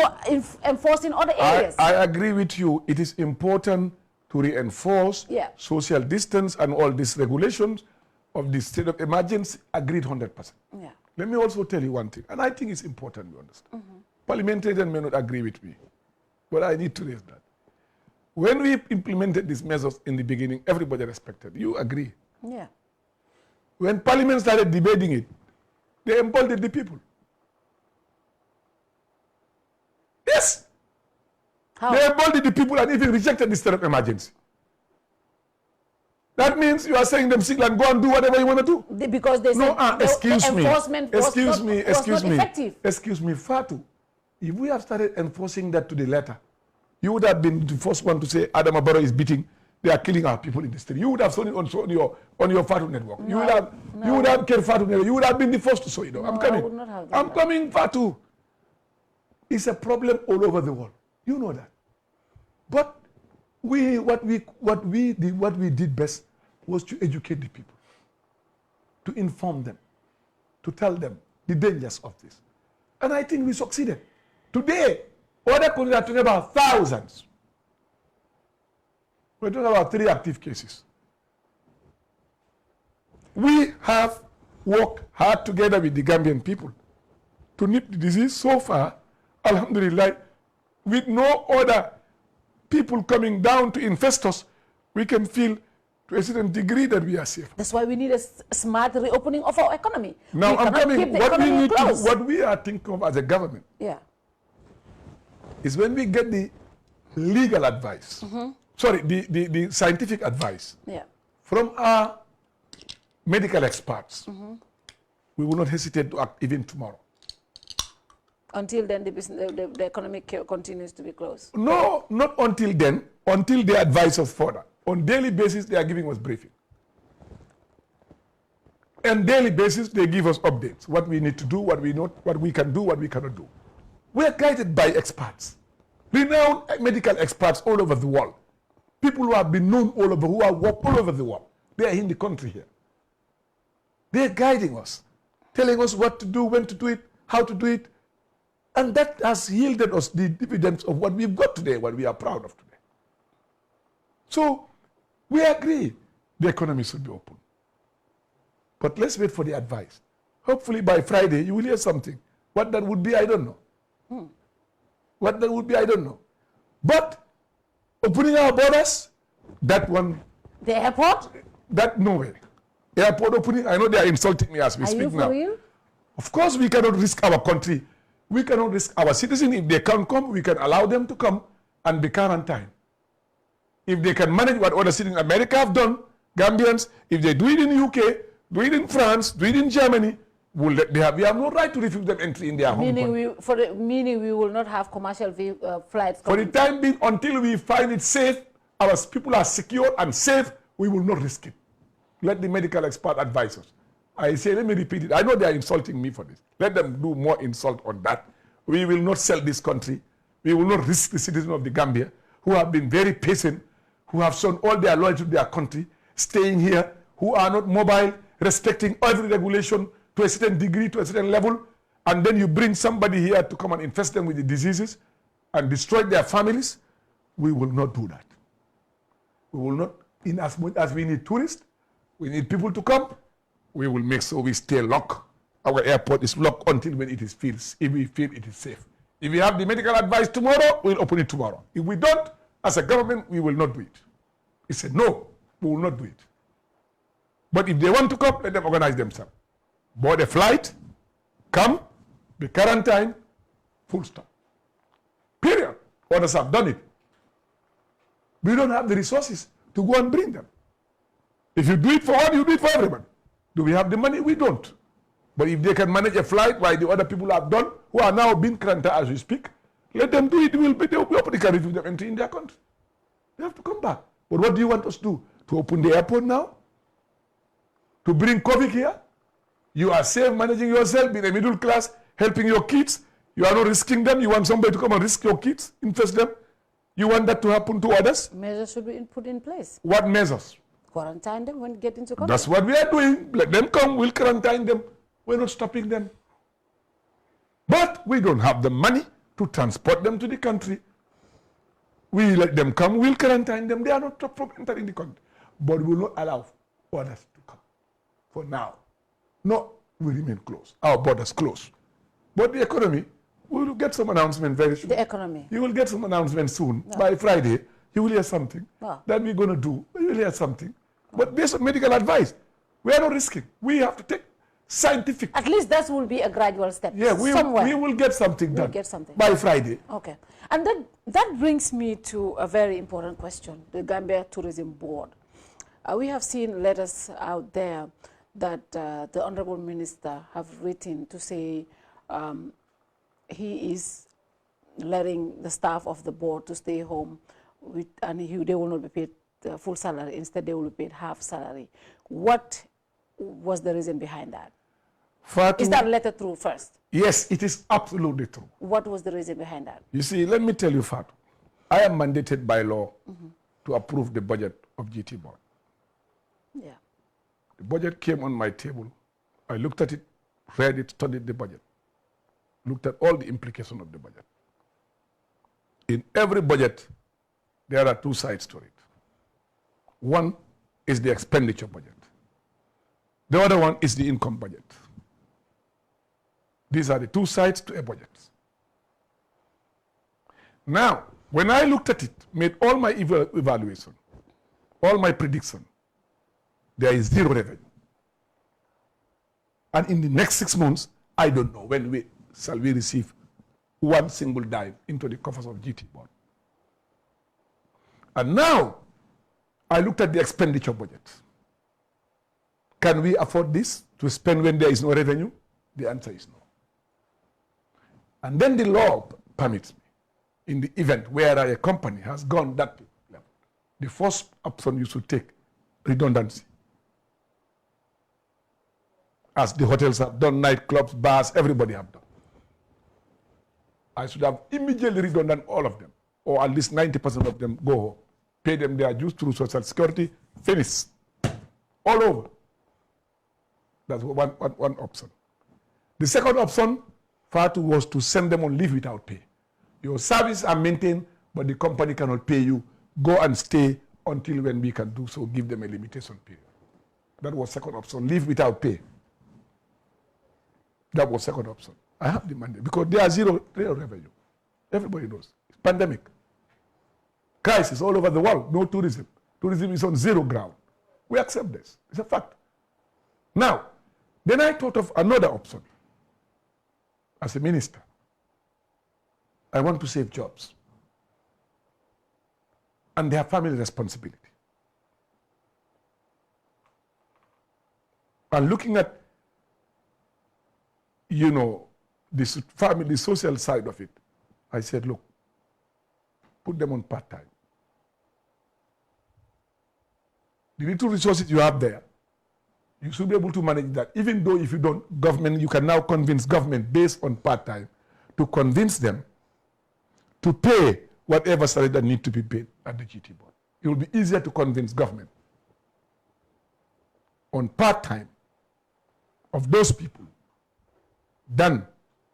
enforced in other areas. I agree with you. It is important to reinforce social distance and all these regulations of the state of emergency. Agreed 100%. Yeah. Let me also tell you one thing, and I think it's important you understand. Parliamentarians may not agree with me, but I need to raise that. When we implemented these measures in the beginning, everybody respected. You agree? Yeah. When Parliament started debating it, they emboldened the people. Yes. How? They emboldened the people and even rejected the state of emergency. That means you are saying them sick and go and do whatever you want to do. Because they said excuse me. Enforcement was not effective. Excuse me, Fatou. If we have started enforcing that to the letter, you would have been the first one to say Adama Barrow is beating, they are killing our people in the street. You would have shown it on your Fatou network. No, you would have Kerr Fatou network. You would have been the first to show it. No, I'm coming. I would not have I'm coming, Fatou. It's a problem all over the world. You know that. But what we did best was to educate the people, to inform them, to tell them the dangers of this. And I think we succeeded. Today, other countries are talking about thousands. We're talking about 3 active cases. We have worked hard together with the Gambian people to nip the disease. So far, alhamdulillah, with no other people coming down to infest us, we can feel to a certain degree that we are safe. That's why we need a smart reopening of our economy. Now, I'm coming. What we are thinking of as a government is when we get the legal advice, sorry, the scientific advice from our medical experts, we will not hesitate to act even tomorrow. Until then, the economic continues to be closed. No, not until then, until they advise us further. On daily basis, they are giving us briefing. On daily basis, they give us updates, what we need to do, what we can do, what we cannot do. We are guided by experts, renowned medical experts all over the world. People who have been known all over, who have worked all over the world. They are in the country here. They are guiding us, telling us what to do, when to do it, how to do it. And that has yielded us the dividends of what we've got today, what we are proud of today. So, we agree the economy should be open. But let's wait for the advice. Hopefully by Friday, you will hear something. What that would be, I don't know. What that would be, I don't know. But Opening our borders, that one. The airport? That, no way. Airport opening, I know they are insulting me as we speak now. Are you for real? Of course, we cannot risk our country. We cannot risk our citizens. If they can't come, we can allow them to come and be quarantined. If they can manage what other cities in America have done, Gambians, if they do it in the UK, do it in France, do it in Germany, we have no right to refuse them entry in their home country. Meaning we will not have commercial flights. For the time being, until we find it safe, our people are secure and safe, we will not risk it. Let the medical expert advise us. I say, let me repeat it. I know they are insulting me for this. Let them do more insult on that. We will not sell this country. We will not risk the citizens of the Gambia who have been very patient, who have shown all their loyalty to their country, staying here, who are not mobile, respecting every regulation to a certain degree, to a certain level, and then you bring somebody here to come and infest them with the diseases and destroy their families. We will not do that. We will not, in as much as we need tourists, we need people to come, we will make sure we stay locked. Our airport is locked until when it is if we feel it is safe. If we have the medical advice tomorrow, we'll open it tomorrow. If we don't, as a government, we will not do it. It's a no, we will not do it. But if they want to come, let them organize themselves. Board a flight, come, be quarantined, full stop. Period. Others have done it. We don't have the resources to go and bring them. If you do it for one, you do it for everyone. Do we have the money? We don't. But if they can manage a flight while the other people have done, who are now being quarantined as we speak, let them do it. They will be open the country to them entry in their country. They have to come back. But what do you want us to do? To open the airport now? To bring COVID here? You are safe managing yourself, being a middle class, helping your kids. You are not risking them. You want somebody to come and risk your kids, infest them. You want that to happen to others? Measures should be put in place. What measures? Quarantine them when get into country. That's what we are doing. Let them come, we'll quarantine them. We're not stopping them. But we don't have the money to transport them to the country. We let them come, we'll quarantine them. They are not from entering the country. But we will not allow others to come. For now. No, we remain closed. Our borders closed. But the economy, we will get some announcement very soon. The economy. You will get some announcement soon. No. By Friday, you will hear something that we're going to do. You will hear something. But based on medical advice, we are not risking. We have to take scientific. At least that will be a gradual step. Yeah, we will get something done by Friday. Okay. And that brings me to a very important question, the Gambia Tourism Board. We have seen letters out there that the Honorable Minister have written to say he is letting the staff of the board to stay home and they will not be paid full salary. Instead, they will be paid half salary. What was the reason behind that? Fatou, is that letter true first? Yes, it is absolutely true. What was the reason behind that? You see, let me tell you, Fatou, I am mandated by law to approve the budget of GT Board. Yeah. The budget came on my table. I looked at it, read it, studied the budget, looked at all the implications of the budget. In every budget, there are two sides to it. One is the expenditure budget. The other one is the income budget. These are the two sides to a budget. Now, when I looked at it, made all my evaluation, all my prediction, there is zero revenue. And in the next 6 months, I don't know when shall we receive one single dime into the coffers of GT Board. And now, I looked at the expenditure budget. Can we afford this to spend when there is no revenue? The answer is no. And then the law permits me, in the event where a company has gone that level, the first option you should take, redundancy. As the hotels have done, nightclubs, bars, everybody have done. I should have immediately redundant all of them, or at least 90% of them go home. Pay them their dues through Social Security, finish. All over. That's one option. The second option, Fatou, was to send them on leave without pay. Your services are maintained, but the company cannot pay you. Go and stay until when we can do so, give them a limitation period. That was second option, leave without pay. That was second option. I have the mandate because there are zero revenue. Everybody knows. It's pandemic. crisis all over the world, no tourism. Tourism is on zero ground. We accept this. It's a fact. Now, then I thought of another option. As a minister, I want to save jobs and their family responsibility. And looking at, you know, this family, social side of it, I said, look, put them on part-time. The little resources you have there, you should be able to manage that. Even though if you don't, government, you can now convince government based on part-time to convince them to pay whatever salary that need to be paid at the GT board. It will be easier to convince government on part-time of those people than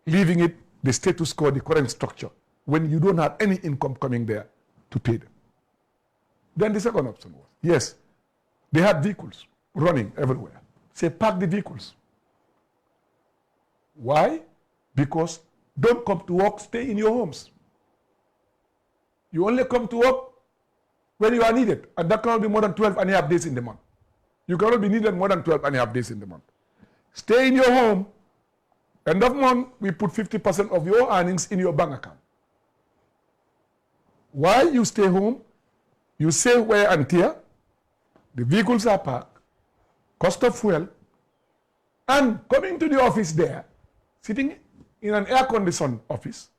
leaving it the status quo, the current structure, when you don't have any income coming there to pay them. Then the second option was, yes, they had vehicles running everywhere. Say, park the vehicles. Why? Because don't come to work, stay in your homes. You only come to work when you are needed, and that cannot be more than 12 and a half days in the month. You cannot be needed more than 12 and a half days in the month. Stay in your home. End of month, we put 50% of your earnings in your bank account. While you stay home, you save wear and tear, the vehicles are parked, cost of fuel, and coming to the office there, sitting in an air-conditioned office,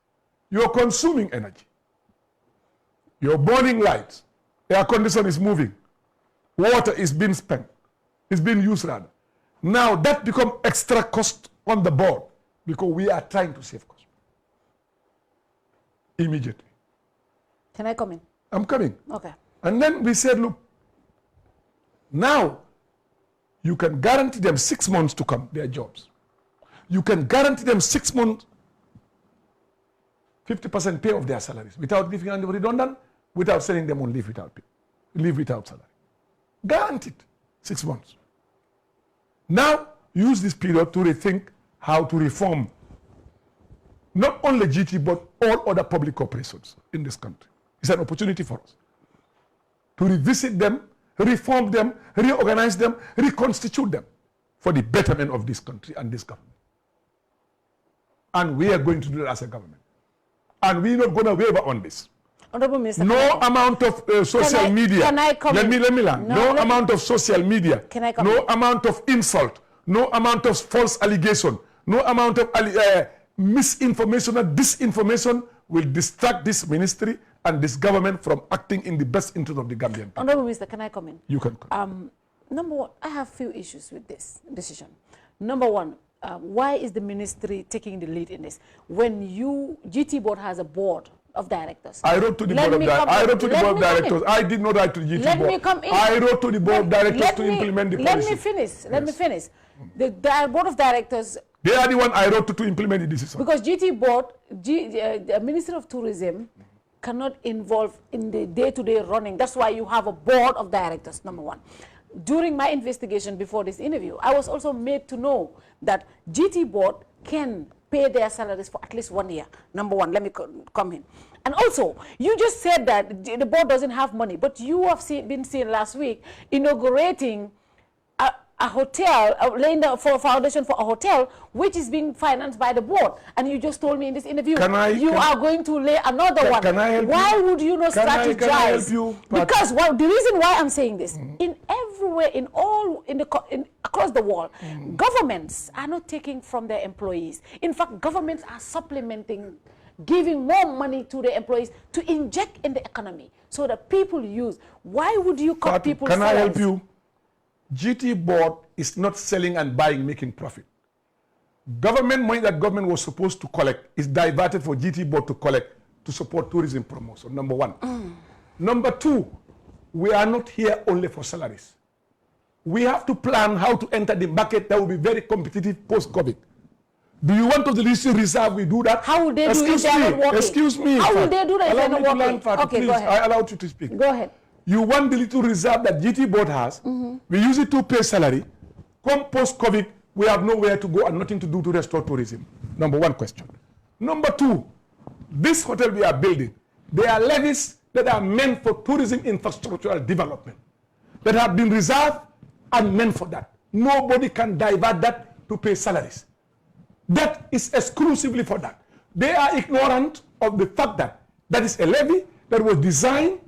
you're consuming energy. You're burning lights. Air condition is moving. Water is being spent. It's being used rather. Now that becomes extra cost on the board because we are trying to save cost. Immediately. Can I come in? I'm coming. Okay. And then we said, look, now you can guarantee them 6 months to come, their jobs. You can guarantee them 6 months, 50% pay of their salaries without leaving them redundant, without sending them on leave without pay, leave without salary. Guaranteed 6 months. Now use this period to rethink how to reform not only GT but all other public corporations in this country. It's an opportunity for us to revisit them, reform them, reorganize them, reconstitute them for the betterment of this country and this government. And we are going to do that as a government. And we're not going to waver on this. Honorable Minister, no amount of social media. Can I come let in? me land. No amount of social media. Can I come no in? amount of insult. No amount of false allegation. No amount of misinformation or disinformation will distract this ministry and this government from acting in the best interest of the Gambian people. Honorable Minister, can I come in? You can come. Number one, I have few issues with this decision. Number one, why is the ministry taking the lead in this? When GT board has a board of directors. I wrote to the board of directors. I did not write to the GT board. Let me come in. I wrote to the board of directors to implement the policy. Let me finish. Let me finish. The board of directors. They are the one I wrote to implement the decision. Because GT board, the Minister of Tourism cannot involve in the day-to-day running. That's why you have a board of directors, number one. During my investigation before this interview, I was also made to know that GT board can pay their salaries for at least 1 year. Number one, let me come in. And also, you just said that the board doesn't have money, but you have been seen last week inaugurating a hotel, laying the foundation for a hotel, which is being financed by the board. And you just told me in this interview, you are going to lay another one. Can I help why you? Would you not strategize? Can I help you? Because the reason why I'm saying this, in everywhere, across the world, governments are not taking from their employees. In fact, governments are supplementing, giving more money to the employees to inject in the economy so that people use. Why would you cut people's salaries? Can I help you? GT board is not selling and buying, making profit. Government money that government was supposed to collect is diverted for GT board to collect to support tourism promotion, number one. Number two, we are not here only for salaries. We have to plan how to enter the market that will be very competitive post-COVID. Do you want to the least reserve we do that? How will they do if they are not working? Excuse me. How will they do that if they are not working? Fatou, Okay, please. go ahead. I allowed you to speak. Go ahead. You want the little reserve that GT board has. We use it to pay salary. Come post-COVID, we have nowhere to go and nothing to do to restore tourism. Number one question. Number two, this hotel we are building, there are levies that are meant for tourism infrastructural development, that have been reserved and meant for that. Nobody can divert that to pay salaries. That is exclusively for that. They are ignorant of the fact that that is a levy that was designed,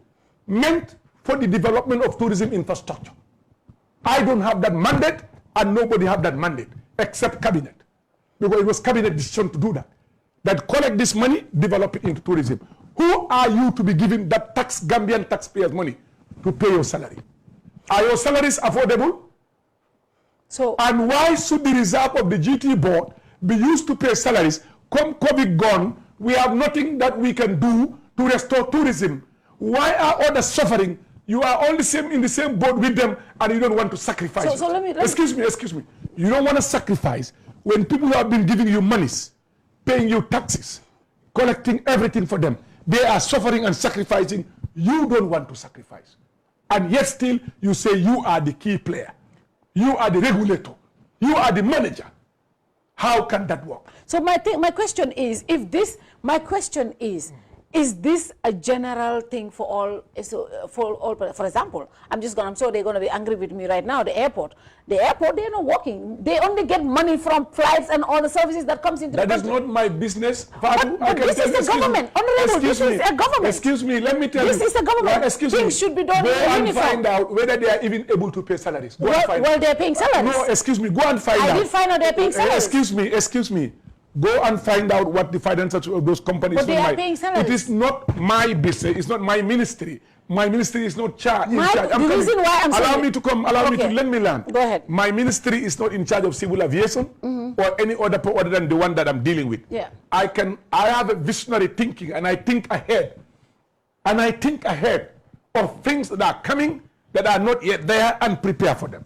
meant for the development of tourism infrastructure. I don't have that mandate, and nobody have that mandate except cabinet, because it was cabinet decision to do that. That collect this money, develop it into tourism. Who are you to be giving that Gambian taxpayers money to pay your salary? Are your salaries affordable? So, and why should the reserve of the GT board be used to pay salaries? Come COVID gone, we have nothing that we can do to restore tourism. Why are others suffering? You are all in the same boat with them, and you don't want to sacrifice. So let me excuse me. You don't want to sacrifice when people who have been giving you monies, paying you taxes, collecting everything for them. They are suffering and sacrificing. You don't want to sacrifice. And yet still you say you are the key player. You are the regulator. You are the manager. How can that work? So my question is, is this a general thing for all? For example, I'm sure they're going to be angry with me right now. The airport, they're not working. They only get money from flights and all the services that comes into the country. That is not my business, Fatou. But this is the government. Honorable, this is a government. Excuse me, let me tell you. This is a government. Well, excuse Things me. should be done Go in and uniform. find out whether they are even able to pay salaries. Go and find Well, out. they're paying salaries. No, excuse me. Go and find out. I did find out they're paying salaries. Excuse me. Go and find out what the finances of those companies. But they are paying salaries. It is not my business. It's not my ministry. My ministry is not in charge. The reason why I'm allow saying me to come. Allow me to let me land. Go ahead. My ministry is not in charge of civil aviation or any other other than the one that I'm dealing with. Yeah. I have a visionary thinking, and I think ahead. And I think ahead of things that are coming that are not yet there and prepare for them.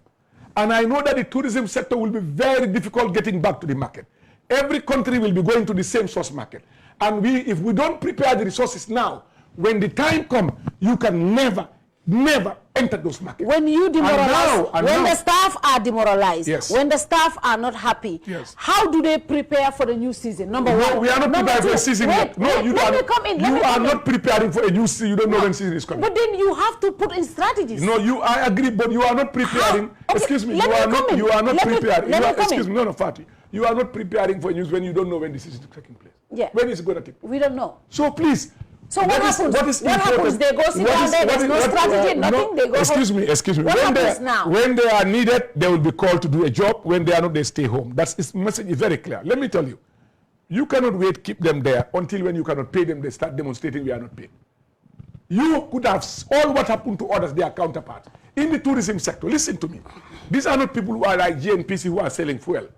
And I know that the tourism sector will be very difficult getting back to the market. Every country will be going to the same source market. And if we don't prepare the resources now, when the time comes, you can never enter those markets. When you demoralize, when the staff are demoralized, yes. when the staff are not happy, yes. How do they prepare for the new season? Number one. We are not preparing for a season yet. No, you let are, me come in. you are not preparing for a new season. You don't know when season is coming. But then you have to put in strategies. No, I agree, but you are not preparing. Okay, excuse me, you are not preparing. Excuse me, no, Fatou. You are not preparing for news when you don't know when this is taking place. Yeah. When is it going to take place? We don't know. So please. So what happens? What happens? They go sit down there, there's no strategy, nothing, they go Excuse me. What happens now? When they are needed, they will be called to do a job. When they are not, they stay home. Its message is very clear. Let me tell you. You cannot wait, keep them there until when you cannot pay them, they start demonstrating we are not paid. You could have all what happened to others, their counterparts. In the tourism sector, listen to me. These are not people who are like GNPC who are selling fuel.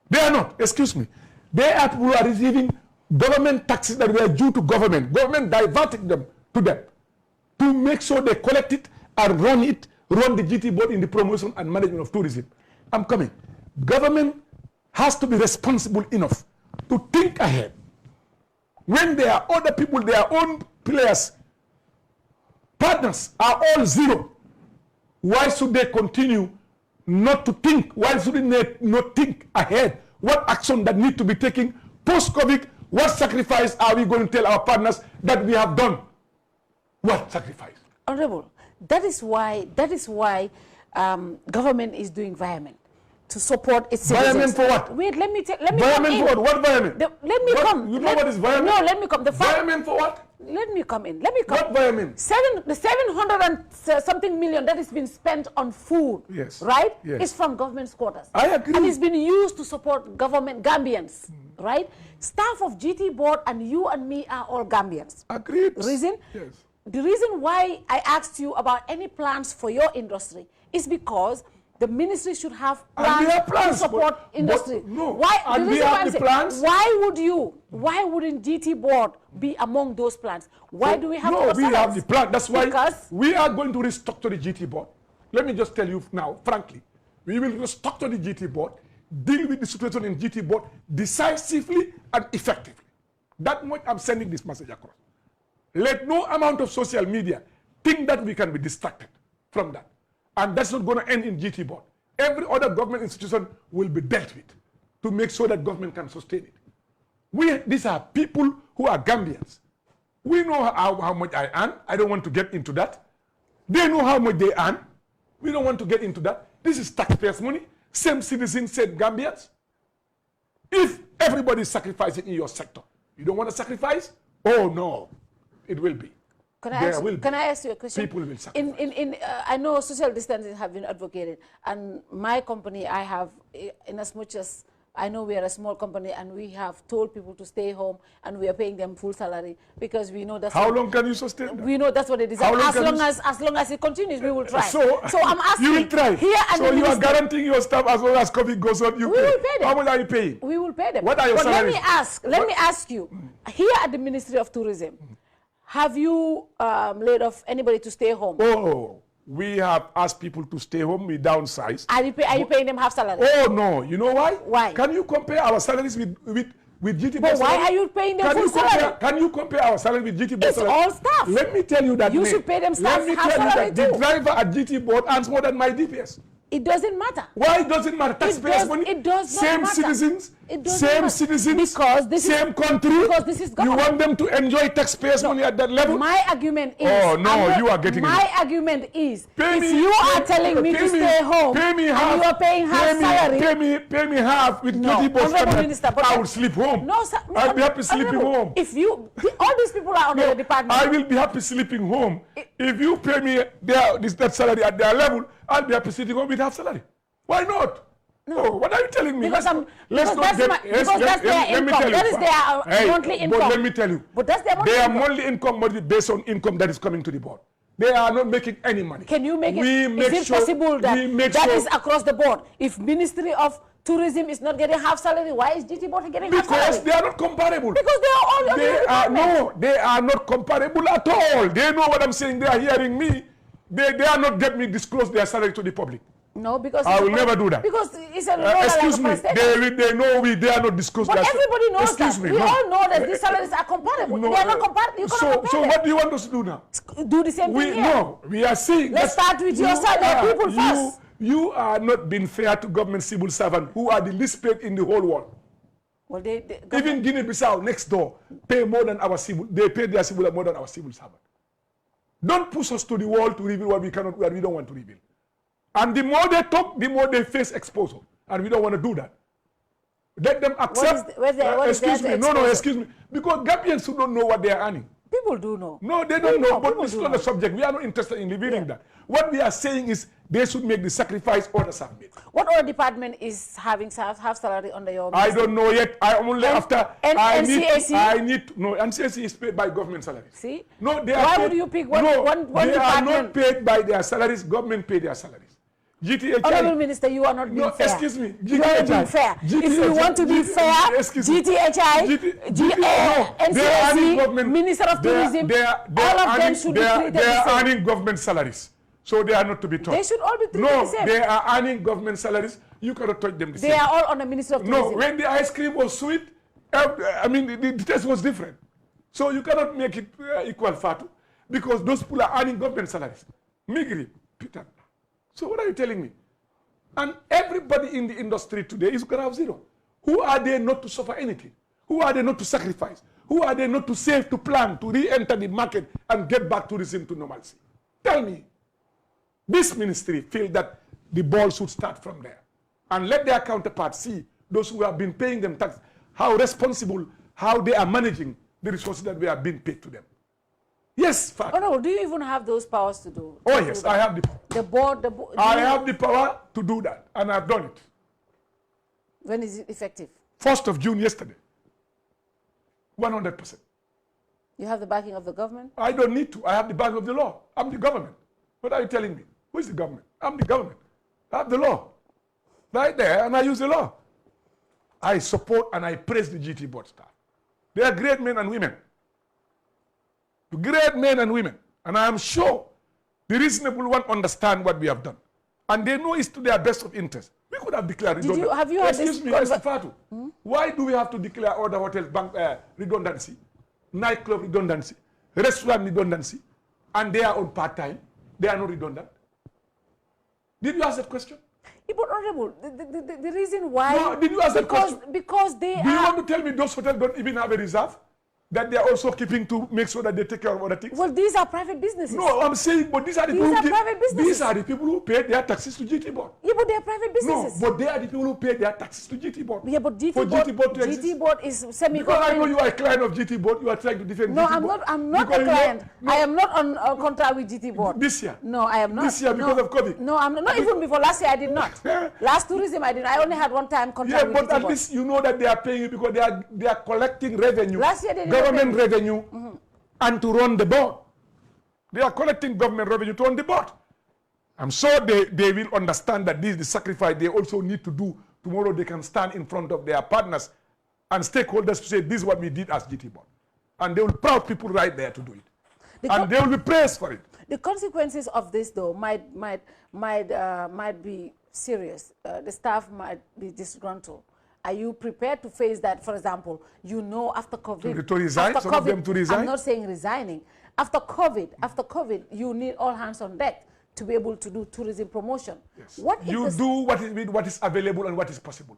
They are not, excuse me. They are people who are receiving government taxes that were due to government. Government diverting them to them to make sure they collect it and run the GT board in the promotion and management of tourism. I'm coming. Government has to be responsible enough to think ahead. When there are other people, their own players, partners are all zero, why should they continue not to think? Why should they not think ahead? What action that need to be taken post-COVID? What sacrifice are we going to tell our partners that we have done? What sacrifice? Honorable, that is why government is doing environment to support its citizens. Environment for what? Wait, let me environment for what? What environment? Let me come. You know what is environment? No, let me come. Environment for what? Let me come in. What environment? The 700 and something million that has been spent on food, yes, right, yes, is from government's quarters. I agree. And it's been used to support government Gambians, right? Staff of GT board and you and me are all Gambians. Agreed. Reason? Yes. The reason why I asked you about any plans for your industry is because the ministry should have plans to support industry. No. Why? And we have the plans. Why wouldn't GT board be among those plans? Why do we have no, we have the plan. That's why because we are going to restructure the GT board. Let me just tell you now, frankly, we will restructure the GT board, deal with the situation in GT board decisively and effectively. That much I'm sending this message across. Let no amount of social media think that we can be distracted from that. And that's not going to end in GT board. Every other government institution will be dealt with to make sure that government can sustain it. These are people who are Gambians. We know how much I earn. I don't want to get into that. They know how much they earn. We don't want to get into that. This is taxpayers' money. Same citizens, same Gambians. If everybody is sacrificing in your sector, you don't want to sacrifice? Oh no, it will be. Can I ask you a question? People will sacrifice. I know social distancing have been advocated, and my company, I have, in as much as I know we are a small company, and we have told people to stay home, and we are paying them full salary because we know that's how long can you sustain that? We know that's what it is. As long as it continues, we will try. So I'm asking. You will try. Here so you are guaranteeing your staff as long as COVID goes on. You we will pay them. How much are you paying? We will pay them. What are your salaries? Let me ask you. Here at the Ministry of Tourism, have you laid off anybody to stay home? Oh. We have asked people to stay home. We downsize. Are you paying them half salary? Oh no! You know why? Why? Can you compare our salaries with GT? But why are you paying them full salary? Can you compare our salary with GT? It's all staff. Let me tell you that. You should pay them staff half salary too. The driver at GT board earns more than my DPS. It doesn't matter. Why does it matter? Taxpayers' money. It does not same matter. Citizens. It does same matter. citizens. Because this same is, country. Because this is government. You want them to enjoy taxpayers' money at that level? My argument is. Oh no, you are getting it. My argument is. If you are telling me to stay home, pay me half, and you are paying half salary. Pay me half with GT board. I will sleep home. No, sir. I'll be happy sleeping home. If you, all these people are under the department. I will be happy sleeping home. If you pay me that salary at their level, I'll be happy sitting home with half salary. Why not? No. Oh, what are you telling me? Because let's not get. Because that's their income. That is their monthly income. But let me tell you. But that's their monthly income. Their monthly income must be based on income that is coming to the board. They are not making any money. Can you make it? Is it possible that that is across the board? If Ministry of Tourism is not getting half salary, why is GT board getting half salary? Because they are not comparable. Because they are all they are not comparable at all. They know what I'm saying. They are hearing me. They are not getting me disclose their salary to the public. No, because I will never do that. Because it's a excuse me. They know they are not disclosed. But everybody knows that. We all know that these salaries are comparable. No, they are not comparable. So what do you want us to do now? Do the same thing here. No, we are seeing. Let's start with your side, the people first. You are not being fair to government civil servants who are the least paid in the whole world. Well, even Guinea-Bissau next door pay more than our civil. They pay their civil more than our civil servant. Don't push us to the wall to reveal what we cannot, what we don't want to reveal. And the more they talk, the more they face exposure. And we don't want to do that. Let them accept. Excuse me. No, excuse me. Because Gambians who don't know what they are earning. People do know. No, they don't know. But it's not the subject. We are not interested in revealing that. What we are saying is they should make the sacrifice others have made. What other department is having half salary under your ministry? I don't know yet. I only after. NCAC? No, NCAC is paid by government salaries. See? No, they are. Why would you pick one department? They are not paid by their salaries. Government pay their salaries. GTHI. Honorable Minister, you are not being fair. Excuse me. You are not being fair. If you want to be fair, GTHI, NCAC, Minister of Tourism, all of them should be treated the same. They are earning government salaries. So they are not to be taught. They should all be treated the same. No, they are earning government salaries. You cannot touch them the same. They are all on the Minister of Tourism. No, when the ice cream was sweet, I mean, the taste was different. So you cannot make it equal, Fatou, because those people are earning government salaries. Migri, Peter. So what are you telling me? And everybody in the industry today is going to have zero. Who are they not to suffer anything? Who are they not to sacrifice? Who are they not to save, to plan, to re-enter the market and get back tourism to normalcy? Tell me. This ministry feel that the ball should start from there. And let their counterparts see, those who have been paying them tax, how responsible, how they are managing the resources that we have been paid to them. Yes, Fatou. Oh no, do you even have those powers to do? Oh yes, I have the power. The board, I have the power to do that, and I've done it. When is it effective? 1st of June, yesterday. 100%. You have the backing of the government? I don't need to. I have the backing of the law. I'm the government. What are you telling me? Who is the government? I'm the government. I have the law. Right there, and I use the law. I support and I praise the GT board staff. They are great men and women. Great men and women. And I am sure the reasonable one understand what we have done. And they know it's to their best of interest. We could have declared redundancy. Have you heard Excuse me, Fatou. Why do we have to declare all the hotels bank redundancy, nightclub redundancy, restaurant redundancy, and they are on part-time? They are not redundant. Did you ask that question? Yeah, but Honorable, the reason why... No, did you ask that question? Because they Do you want to tell me those hotels don't even have a reserve? that they are also keeping to make sure that they take care of other things? Well, these are private businesses. No, I'm saying, but these are the These people are who private businesses. These are the people who pay their taxes to GT board. Yeah, but they are private businesses. No, but they are the people who pay their taxes to GT board. Yeah, but For GT board to GT exist. board is semi-government. Because I know you are a client of GT board, you are trying to defend No, GT board. I'm not Because a client. I am not on contract with GT board. This year? No, I am not. This year because of COVID? No, I'm not. Not even before last year, I did not. Last tourism, I didn't. I only had one time contract with GT board. Yeah, but at least you know that they are paying you because they are collecting revenue. Last year they did government revenue and to run the board. They are collecting government revenue to run the board. I'm sure they will understand that this is the sacrifice they also need to do. Tomorrow they can stand in front of their partners and stakeholders to say this is what we did as GT board. And they will proud people right there to do it. And they will be praised for it. The consequences of this, though, might be serious. The staff might be disgruntled. Are you prepared to face that? For example, you know, after COVID, to resign, some of them to resign. I'm not saying resigning. After COVID, you need all hands on deck to be able to do tourism promotion. Yes. What you do what is available and what is possible.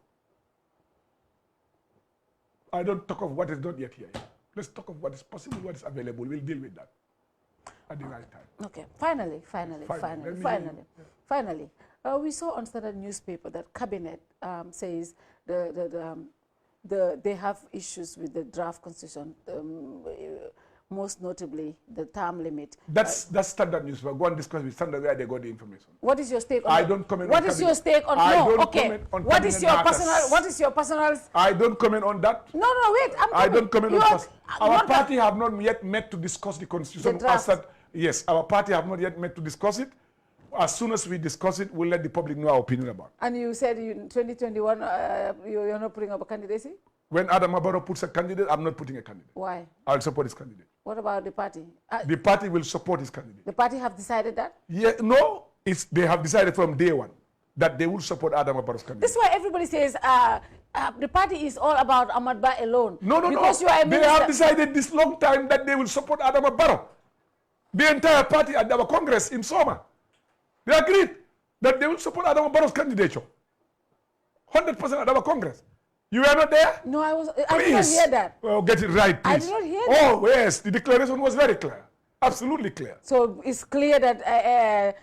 I don't talk of what is not yet here. Let's talk of what is possible, what is available. We'll deal with that at the right time. Okay. Finally, we saw on Standard newspaper that cabinet says they have issues with the draft constitution, most notably the term limit. That's Standard newspaper. Go and discuss with Standard where they got the information. What is your stake on? I don't comment. What is your stake on? No, okay. What is your personal? What is your personal? I don't comment on that. No, wait. I don't comment on that. Our party have not yet met to discuss the constitution. Yes, our party have not yet met to discuss it. As soon as we discuss it, we'll let the public know our opinion about it. And you said in 2021 you're not putting up a candidacy? When Adam Abaro puts a candidate, I'm not putting a candidate. Why? I'll support his candidate. What about the party? The party will support his candidate. The party have decided that? Yeah, no, they have decided from day one that they will support Adam Abaro's candidate. This is why everybody says the party is all about Ahmad Ba alone. No. Because you are a they have decided this long time that they will support Adam Abaro. The entire party at our Congress in summer. They agreed that they will support Adam Barrow's candidature. 100% at our Congress. You were not there? No, I did not hear that. Well, get it right, please. I did not hear that. Oh, yes. The declaration was very clear. Absolutely clear. So it's clear that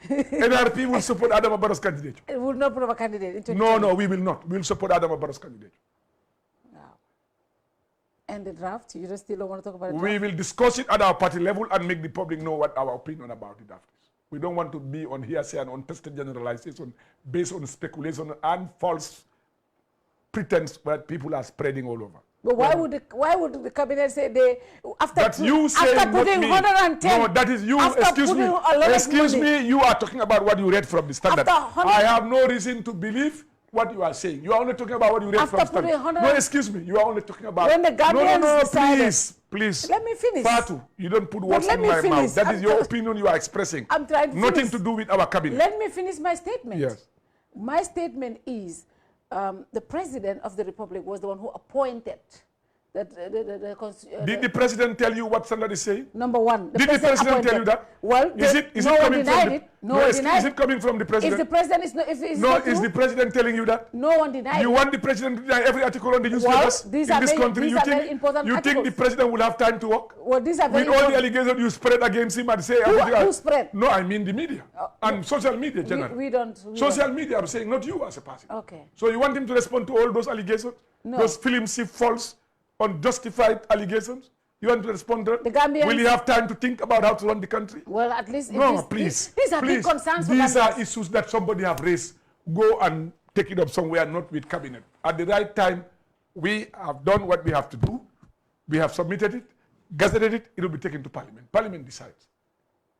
NRP will support Adam Barrow's candidature. It will not put up a candidate in No, we will not. We will support Adam Barrow's candidature. Wow. And the draft? You just still don't want to talk about it? We will discuss it at our party level and make the public know what our opinion about it after. We don't want to be on hearsay and untested generalization based on speculation and false pretense that people are spreading all over. But why would the cabinet say they after putting 110? No, that is you. Excuse me. You are talking about what you read from the Standard. I have no reason to believe what you are saying. You are only talking about what you read from Standard. No, excuse me. You are only talking about. When the Gambians please. Let me finish. Fatou, you don't put words in my mouth. That is your opinion you are expressing. I'm trying to Nothing finish. to do with our cabinet. Let me finish my statement. Yes. My statement is the President of the Republic was the one who appointed Did the President tell you what Standard is saying? Number one. Did the President tell you that? Well, is it coming from it? Is it coming from the President? If the President is not, is the President telling you that? No one denied. You want the President to deny every article on the newspapers in this country? You think the President will have time to work? Well, these are very with all the allegations you spread against him and say who spread? No, I mean the media and social media generally. We don't. Social media, I'm saying, not you as a person. Okay. So you want him to respond to all those allegations? No. Those flimsy, false, unjustified allegations? You want to respond to that? The Gambians, will you have time to think about how to run the country? Well, at least no, please. These are big concerns. These are issues that somebody have raised. Go and take it up somewhere, not with cabinet. At the right time, we have done what we have to do. We have submitted it, gazetted it. It will be taken to Parliament. Parliament decides.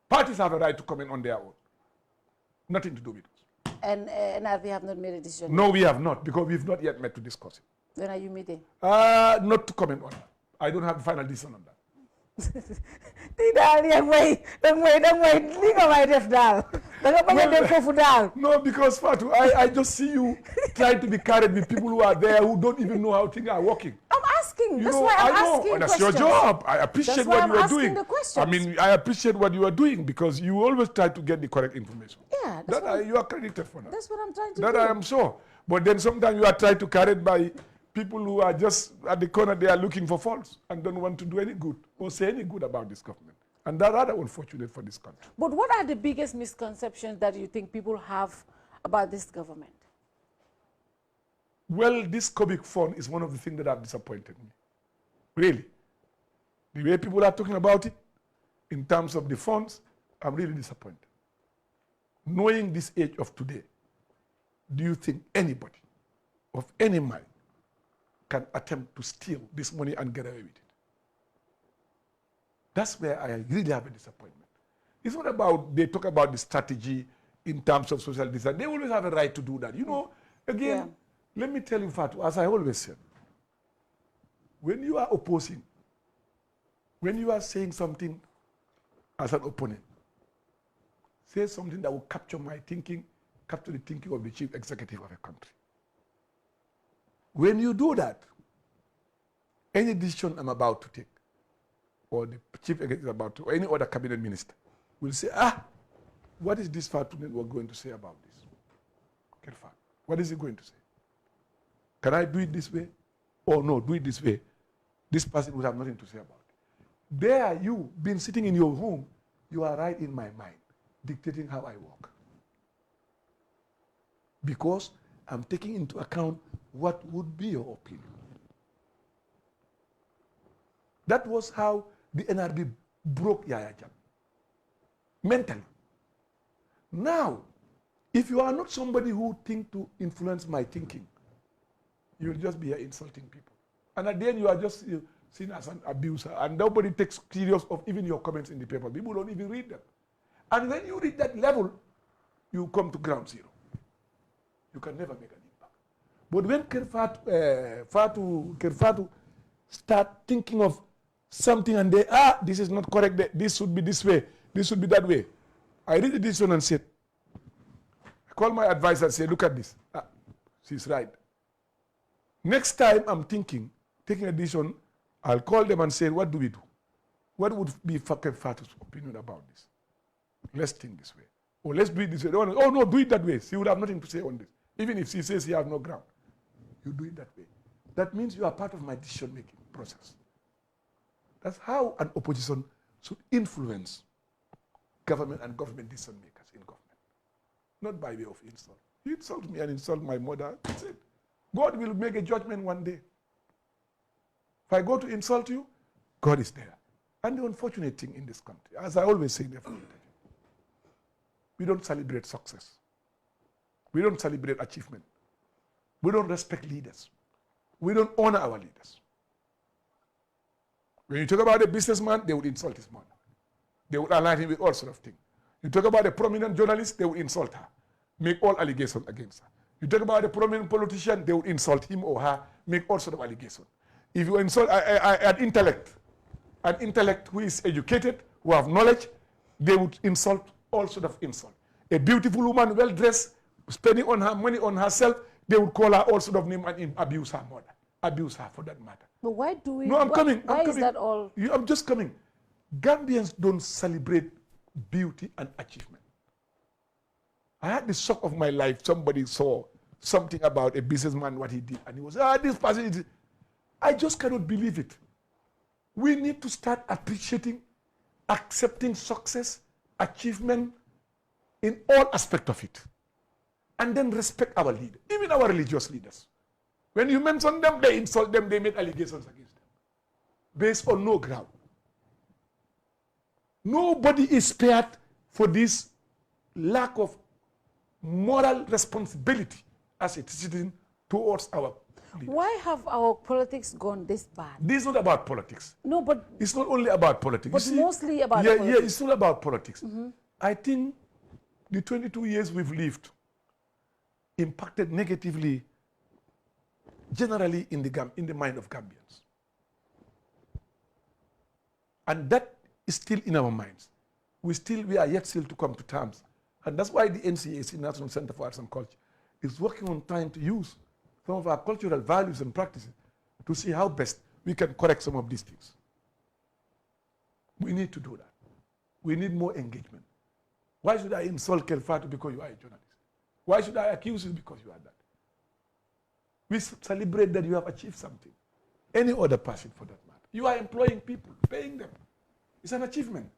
Parties have a right to comment on their own. Nothing to do with us. And we have not made a decision. No, we have not, because we've not yet met to discuss it. When are you meeting? Not to comment on that. I don't have the final decision on that. No, because Fatou, I just see you trying to be carried with people who are there who don't even know how things are working. I'm asking. That's why I'm asking that's questions. Your job. I appreciate what you are doing. I mean, I appreciate what you are doing because you always try to get the correct information. Yeah, you are credited for that. That's what I'm trying to do. That I am sure. But then sometimes you are trying to carry it by people who are just at the corner, they are looking for faults and don't want to do any good or say any good about this government. And that's rather unfortunate for this country. But what are the biggest misconceptions that you think people have about this government? Well, this COVID fund is one of the things that have disappointed me. Really. The way people are talking about it, in terms of the funds, I'm really disappointed. Knowing this age of today, do you think anybody of any mind can attempt to steal this money and get away with it? That's where I really have a disappointment. It's not about, they talk about the strategy in terms of social distance. They always have a right to do that. You know, again, let me tell you, Fatou, as I always said, when you are opposing, when you are saying something as an opponent, say something that will capture my thinking, capture the thinking of the chief executive of a country. When you do that, any decision I'm about to take, or the chief executive is about to, or any other cabinet minister, will say, what is this Fatou network going to say about this? Kerr, what is he going to say? Can I do it this way? Or no, do it this way. This person would have nothing to say about it. There you, been sitting in your home, you are right in my mind, dictating how I walk. Because I'm taking into account what would be your opinion. That was how the NRB broke Yaya Jammeh. Mentally. Now, if you are not somebody who think to influence my thinking, you will just be here insulting people. And at the end, you are just seen as an abuser, and nobody takes serious of even your comments in the paper. People don't even read them. And when you reach that level, you come to ground zero. You can never make an impact. But when Kerr Fatou start thinking of something and they, this is not correct, this should be this way, this should be that way. I read the decision and said, I call my advisor and say, look at this. She's right. Next time I'm taking a decision, I'll call them and say, what do we do? What would be Kerr Fatou's opinion about this? Let's think this way. Or let's do it this way. Oh no, do it that way. She would have nothing to say on this. Even if she says she has no ground. You do it that way. That means you are part of my decision-making process. That's how an opposition should influence government and government decision makers in government. Not by way of insult. You insult me and insult my mother, that's it. God will make a judgment one day. If I go to insult you, God is there. And the unfortunate thing in this country, as I always say in every interview, we don't celebrate success. We don't celebrate achievement. We don't respect leaders. We don't honor our leaders. When you talk about a businessman, they would insult his mother. They would align him with all sorts of things. You talk about a prominent journalist, they would insult her, make all allegations against her. You talk about a prominent politician, they would insult him or her, make all sorts of allegations. If you insult an intellect who is educated, who have knowledge, they would insult all sorts of insult. A beautiful woman, well-dressed, spending on her money on herself, they would call her all sorts of names and abuse her mother. Abuse her for that matter. But why do we... No, I'm coming. Why is that all... I'm just coming. Gambians don't celebrate beauty and achievement. I had the shock of my life. Somebody saw something about a businessman, what he did, and he was, this person is... I just cannot believe it. We need to start appreciating, accepting success, achievement in all aspects of it. And then respect our leaders, even our religious leaders. When you mention them, they insult them, they make allegations against them, based on no ground. Nobody is spared for this lack of moral responsibility as a citizen towards our leaders. Why have our politics gone this bad? This is not about politics. No, but... It's not only about politics. But mostly about politics. Yeah, it's not about politics. I think the 22 years we've lived impacted negatively, generally in the mind of Gambians. And that is still in our minds. We are yet still to come to terms. And that's why the NCAC, National Center for Arts and Culture, is working on trying to use some of our cultural values and practices to see how best we can correct some of these things. We need to do that. We need more engagement. Why should I insult Kerr Fatou because you are a journalist? Why should I accuse you because you are that? We should celebrate that you have achieved something. Any other person for that matter. You are employing people, paying them. It's an achievement.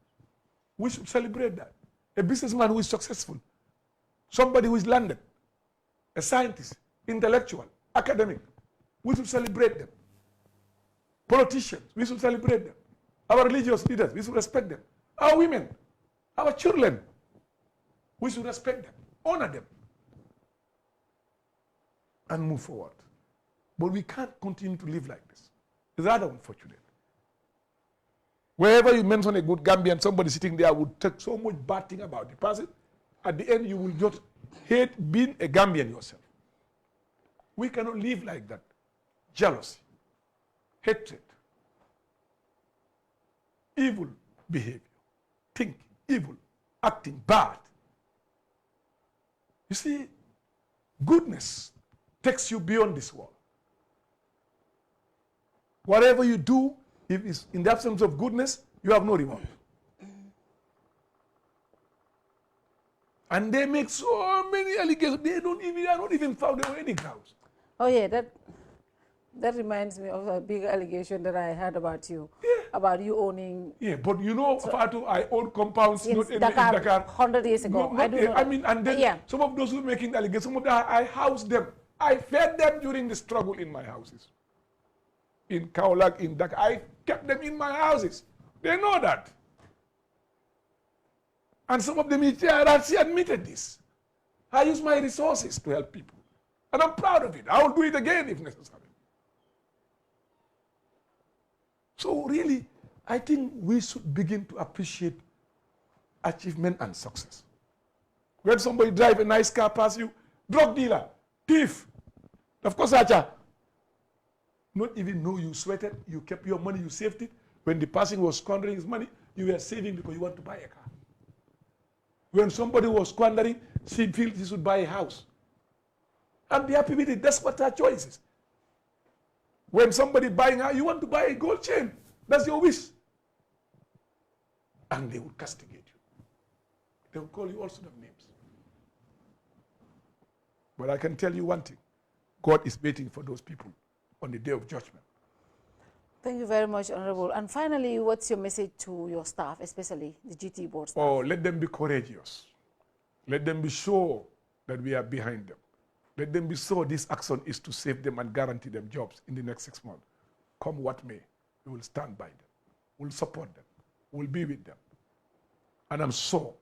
We should celebrate that. A businessman who is successful, somebody who is landed, a scientist, intellectual, academic, we should celebrate them. Politicians, we should celebrate them. Our religious leaders, we should respect them. Our women, our children, we should respect them, honor them, and move forward. But we can't continue to live like this. It's rather unfortunate. Wherever you mention a good Gambian, somebody sitting there would take so much bad thing about the person. At the end, you will just hate being a Gambian yourself. We cannot live like that. Jealousy, hatred, evil behavior, thinking, evil, acting bad. You see, goodness takes you beyond this world. Whatever you do, if it's in the absence of goodness, you have no reward. And they make so many allegations. They are not even found on any grounds. Oh yeah, that reminds me of a big allegation that I heard about you. Yeah. About you owning. Yeah, but you know, Fatou, I own compounds in not in Dakar, Dakar 100 years ago. No, I do know. I mean, and then some of those who are making the allegations, some of them, I housed them. I fed them during the struggle in my houses. In Kaolack, in Dakar, I kept them in my houses. They know that. And some of them in TRRC admitted this. I use my resources to help people. And I'm proud of it. I will do it again if necessary. So really, I think we should begin to appreciate achievement and success. When somebody drive a nice car past you, drug dealer, thief, of course, not even know you sweated, you kept your money, you saved it. When the person was squandering his money, you were saving because you want to buy a car. When somebody was squandering, she feels he should buy a house. And be happy with it. That's what our choice is. When somebody buying a, you want to buy a gold chain. That's your wish. And they will castigate you. They will call you all sorts of names. But I can tell you one thing. God is waiting for those people on the day of judgment. Thank you very much, Honorable. And finally, what's your message to your staff, especially the GT board staff? Oh, let them be courageous. Let them be sure that we are behind them. Let them be sure this action is to save them and guarantee them jobs in the next 6 months. Come what may, we will stand by them. We'll support them. We'll be with them. And I'm sure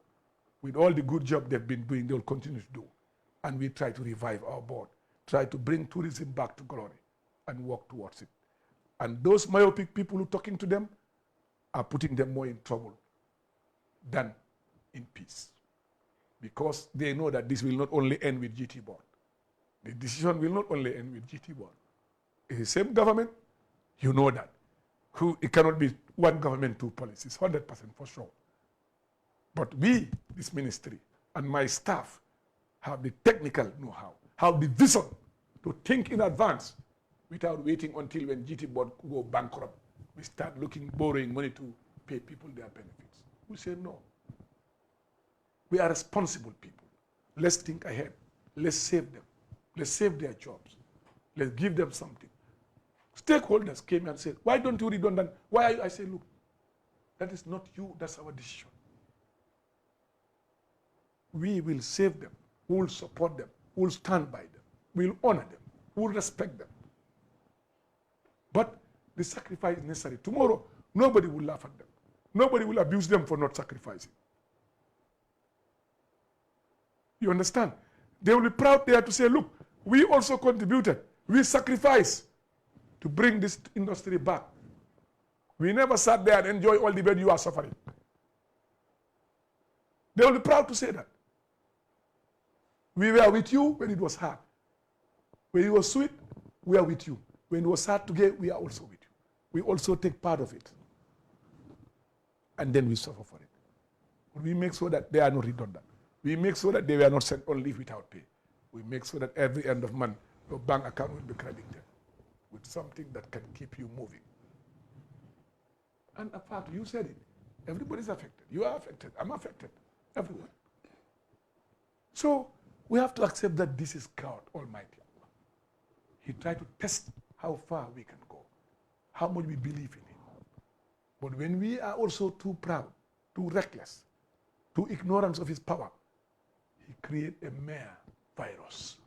with all the good job they've been doing, they'll continue to do. And we try to revive our board, try to bring tourism back to glory and work towards it. And those myopic people who are talking to them are putting them more in trouble than in peace. Because they know that this will not only end with GT board. The decision will not only end with GT board. It's the same government, you know that. It cannot be one government, two policies, 100% for sure. But we, this ministry, and my staff have the technical know-how, have the vision to think in advance without waiting until when GT board go bankrupt. We start borrowing money to pay people their benefits. We say no. We are responsible people. Let's think ahead. Let's save them. Let's save their jobs. Let's give them something. Stakeholders came and said, why don't you redundant? Why are you? I say, look, that is not you, that's our decision. We will save them. We will support them. We will stand by them. We will honor them. We will respect them. But the sacrifice is necessary. Tomorrow, nobody will laugh at them. Nobody will abuse them for not sacrificing. You understand? They will be proud there to say, look, we also contributed. We sacrificed to bring this industry back. We never sat there and enjoyed all the bed you are suffering. They will be proud to say that. We were with you when it was hard. When it was sweet, we are with you. When it was hard to get, we are also with you. We also take part of it. And then we suffer for it. But we make sure that they are not redundant. We make sure that they were not sent on leave without pay. We make sure that every end of month, your bank account will be credited with something that can keep you moving. And apart, you said it. Everybody's affected. You are affected. I'm affected. Everyone. So we have to accept that this is God Almighty. He tried to test how far we can go, how much we believe in him. But when we are also too proud, too reckless, too ignorant of his power, he created a mere virus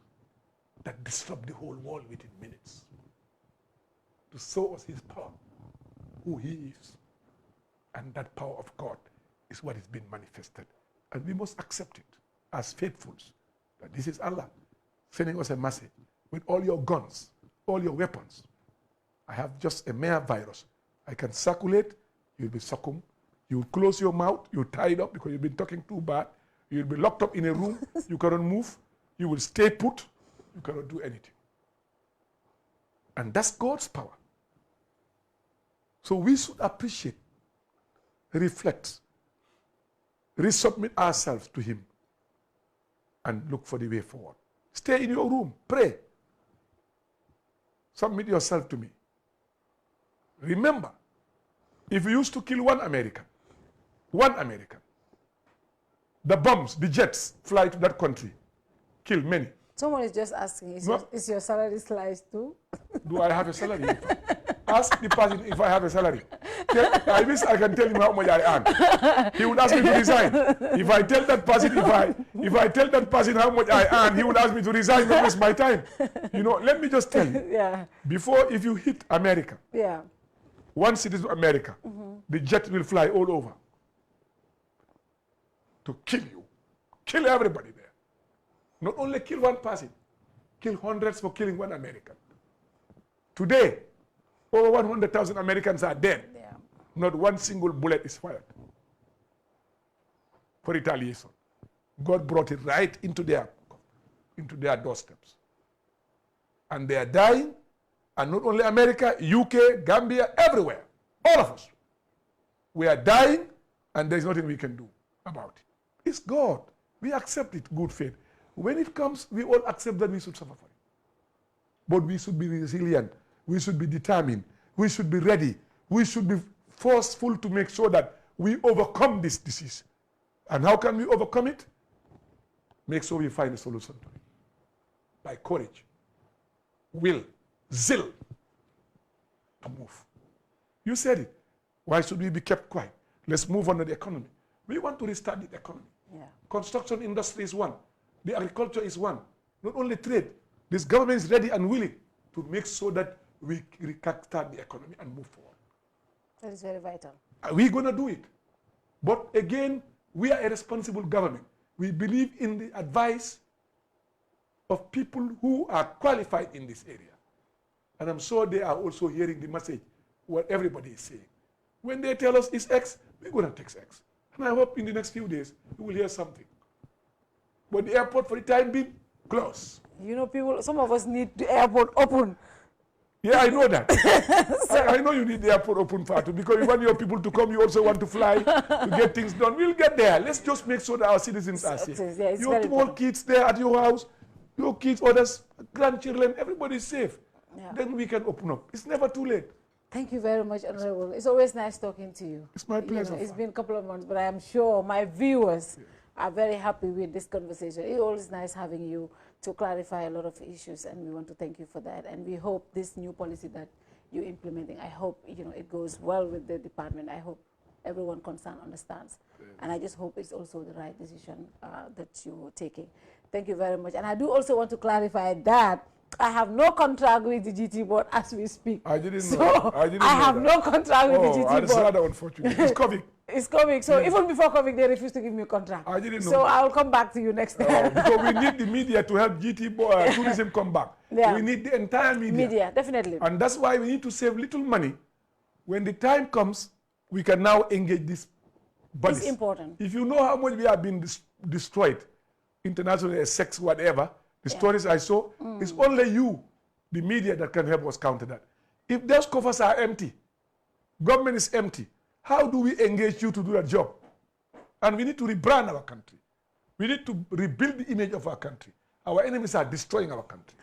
that disrupted the whole world within minutes to show us his power, who he is. And that power of God is what is being manifested. And we must accept it as faithfuls, that this is Allah sending us a message. With all your guns, all your weapons, I have just a mere virus. I can circulate, you'll be succumbed. You'll close your mouth, you'll tie it up because you've been talking too bad. You'll be locked up in a room, you cannot move. You will stay put, you cannot do anything. And that's God's power. So we should appreciate, reflect, resubmit ourselves to him and look for the way forward. Stay in your room, pray. Submit yourself to me. Remember, if you used to kill one American, the bombs, the jets fly to that country, kill many. Someone is just asking, is your salary sliced too? Do I have a salary? Ask the person if I have a salary. I wish I can tell him how much I earn. He would ask me to resign. If I tell that person, if I tell that person how much I earn, he would ask me to resign and waste my time. You know, let me just tell you. Yeah. Before, if you hit America, yeah, one citizen of America, the jet will fly all over to kill you, kill everybody there. Not only kill one person, kill hundreds for killing one American. Today, over 100,000 Americans are dead. Yeah. Not one single bullet is fired for retaliation. God brought it right into their doorsteps. And they are dying, and not only America, UK, Gambia, everywhere, all of us. We are dying, and there's nothing we can do about it. It's God. We accept it, good faith. When it comes, we all accept that we should suffer for it. But we should be resilient. We should be determined. We should be ready. We should be forceful to make sure that we overcome this disease. And how can we overcome it? Make sure we find a solution to it. By courage, will, zeal to move. You said it. Why should we be kept quiet? Let's move on to the economy. We want to restart the economy. Yeah. Construction industry is one. The agriculture is one. Not only trade. This government is ready and willing to make sure that we restart the economy and move forward. That is very vital. We're going to do it. But again, we are a responsible government. We believe in the advice of people who are qualified in this area. And I'm sure they are also hearing the message, what everybody is saying. When they tell us it's X, we're going to take X. And I hope in the next few days, we will hear something. But the airport for the time being, closed. You know, people, some of us need the airport open. Yeah, I know that. I know you need the airport open, Fatou, because you want your people to come, you also want to fly, to get things done. We'll get there. Let's just make sure that our citizens are safe. Yeah, your small kids there at your house, your kids, others, grandchildren, everybody's safe. Yeah. Then we can open up. It's never too late. Thank you very much, Honorable. It's always nice talking to you. It's my pleasure. It's been a couple of months, but I am sure my viewers are very happy with this conversation. It's always nice having you to clarify a lot of issues, and we want to thank you for that. And we hope this new policy that you're implementing, I hope it goes well with the department. I hope everyone concerned understands. And I just hope it's also the right decision that you're taking. Thank you very much. And I do also want to clarify that I have no contract with the GT board as we speak. I didn't know. I have no contract with the GT board. That's rather unfortunate. It's COVID. It's coming. So even before COVID, they refused to give me a contract. I didn't know. So I'll come back to you next time. Because we need the media to help GT tourism come back. Yeah. We need the entire media. Media, definitely. And that's why we need to save little money. When the time comes, we can now engage these bodies. It's important. If you know how much we have been destroyed, internationally, sex, whatever, the stories I saw, it's only you, the media, that can help us counter that. If those coffers are empty, government is empty, how do we engage you to do that job? And we need to rebrand our country. We need to rebuild the image of our country. Our enemies are destroying our country.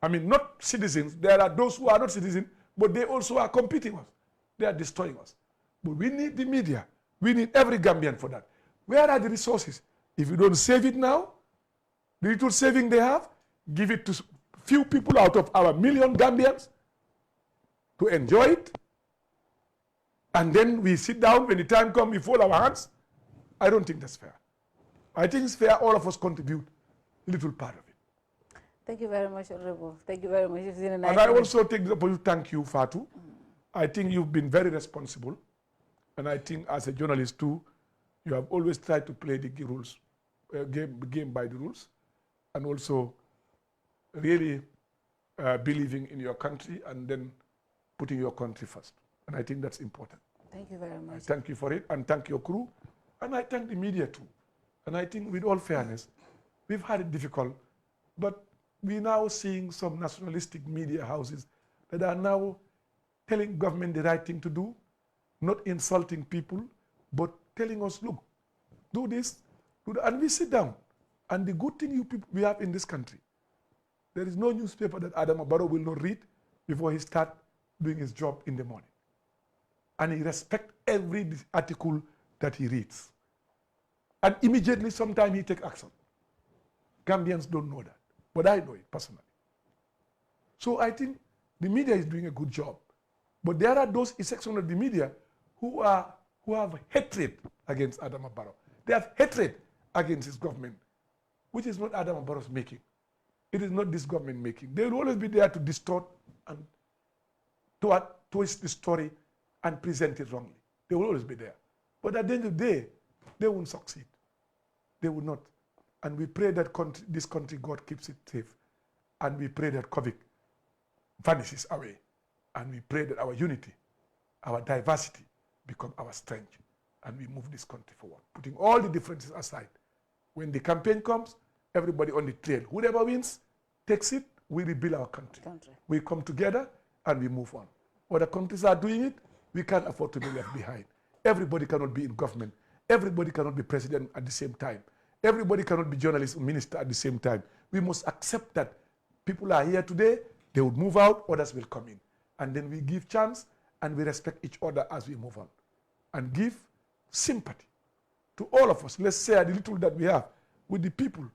I mean, not citizens. There are those who are not citizens, but they also are competing with us. They are destroying us. But we need the media. We need every Gambian for that. Where are the resources? If you don't save it now, the little saving they have, give it to few people out of our million Gambians to enjoy it. And then we sit down, when the time comes, we fold our hands. I don't think that's fair. I think it's fair all of us contribute a little part of it. Thank you very much, Honorable. Thank you very much. It's been a nice And I also take the opportunity to thank you, Fatou. I think you've been very responsible. And I think as a journalist too, you have always tried to play the rules, game by the rules. And also really believing in your country and then putting your country first. And I think that's important. Thank you very much. I thank you for it and thank your crew. And I thank the media too. And I think with all fairness, we've had it difficult, but we're now seeing some nationalistic media houses that are now telling government the right thing to do, not insulting people, but telling us, look, do this, do that. And we sit down. And the good thing we have in this country, there is no newspaper that Adama Barrow will not read before he starts doing his job in the morning. And he respects every article that he reads. And immediately, sometimes he takes action. Gambians don't know that, but I know it personally. So I think the media is doing a good job. But there are those sections of the media who have hatred against Adama Barrow. They have hatred against his government, which is not Adama Barrow's making. It is not this government making. They will always be there to distort and twist the story and present it wrongly. They will always be there. But at the end of the day, they won't succeed. They will not. And we pray that this country, God keeps it safe. And we pray that COVID vanishes away. And we pray that our unity, our diversity become our strength. And we move this country forward, putting all the differences aside. When the campaign comes, everybody on the trail. Whoever wins takes it, we rebuild our country. We come together and we move on. Other countries are doing it, we can't afford to be left behind. Everybody cannot be in government. Everybody cannot be president at the same time. Everybody cannot be journalist or minister at the same time. We must accept that people are here today, they will move out, others will come in. And then we give chance and we respect each other as we move on. And give sympathy to all of us. Let's share the little that we have with the people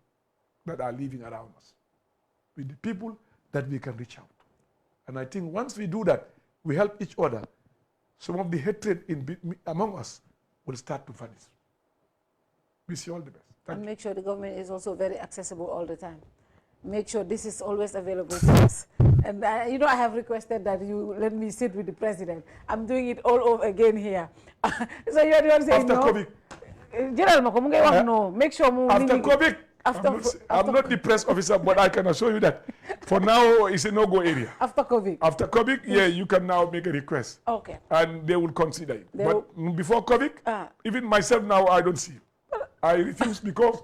that are living around us, with the people that we can reach out to. And I think once we do that, we help each other, some of the hatred among us will start to vanish. Wish you all the best. And make sure the government is also very accessible all the time. Make sure this is always available to us. And you know, I have requested that you let me sit with the president. I'm doing it all over again here. So you're saying after no? COVID. General, no. Make sure after COVID. I'm not the press officer, but I can assure you that for now, it's a no-go area. After COVID? After COVID, yeah, you can now make a request. Okay. And they will consider it. But before COVID, even myself now, I don't see it. I refuse because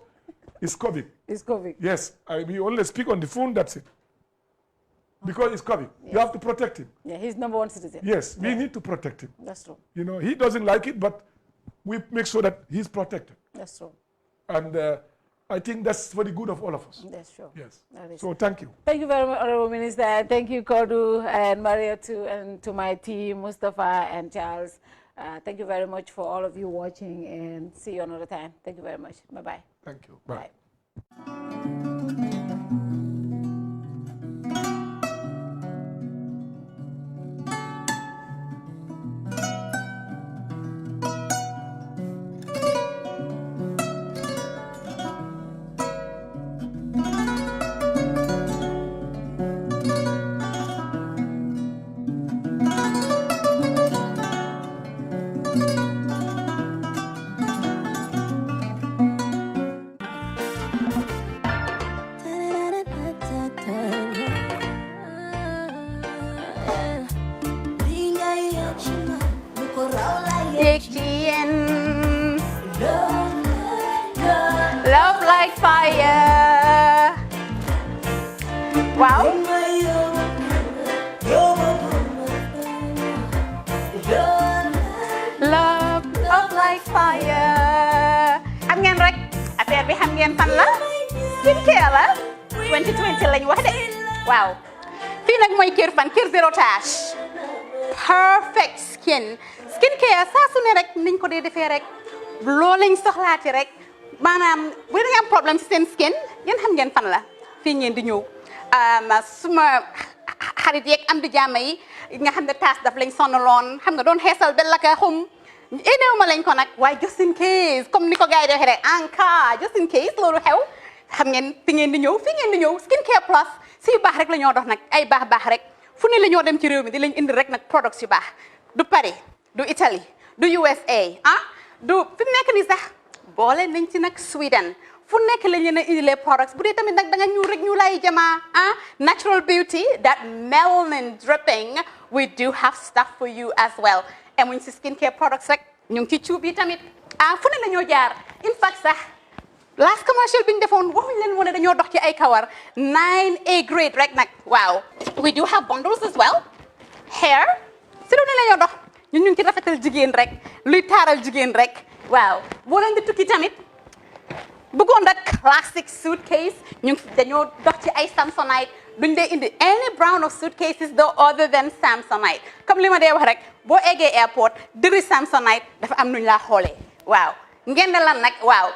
it's COVID. It's COVID. Yes. We only speak on the phone, that's it. Because it's COVID. Yes. You have to protect him. Yeah, he's #1 citizen. Yes, we need to protect him. That's true. You know, he doesn't like it, but we make sure that he's protected. That's true. And I think that's for the good of all of us. That's true. Yes. So thank you. Thank you very much, Honorable Minister. Thank you, Kodu and Maria too, and to my team, Mustafa and Charles. Thank you very much for all of you watching, and see you another time. Thank you very much. Bye-bye. Thank you. Bye. Love like fire. Wow. Love like fire. Xam ngeen rek affaire bi xam ngeen fan la? Skincare la 2020 lañ wax de. Waaw. Fii nag mooy Kerr fan Kerr zero tache. Perfect skin. Skincare saa su ne rek niñ ko dee defee rek loo lañ soxlaati rek maanaam bu dee am problème ci seen skin yéen xam ngeen fan la fii ngeen di ñëw suma xarit yeeg am di jàmm yi nga xam ne taas daf lañ sonaloon xam nga doon xeesal bel la ka xum éneew ma lañ ko nag waaye just in case comme ni ko gars yi di waxee rek en cas just in case loolu xew xam ngeen fi ngeen di ñëw skin care plus si yu baax rek la ñoo dox nag ay baax rek fu ne la ñoo dem ci réew mi di lañ indi rek nag products yu baax du Paris du Italie du USA du fi mu nekk nii sax boole nañ ci nag Sweden fu nekk lañ leen a indi les products bu dee tamit nag da nga ñuul rek ñu lay jamaa natural beauty that melanin dripping we do have stuff for you as well emuñ si skin care products rek ñu ngi ci cuub yi tamit fu ne la ñoo jaar in fact sax last commercial bi ñu defoon waxuñ leen woon ne dañoo dox ci ay kawar 9A grade rek nag waaw we do have bundles as well hair si lu ne la ñoo dox ñun ñu ngi ci rafetal jigéen rek luy taaral jigéen rek waaw boo leen di tukki tamit bëggoon rek classic suitcase ñu dañoo dox ci ay Samsonite duñ dee indi any brand of suitcases though other than Samsonite comme li ma dee wax rek boo eggee airport dëri Samsonite dafa am nuñ laa xoolee waaw ngeen ne lan nag waaw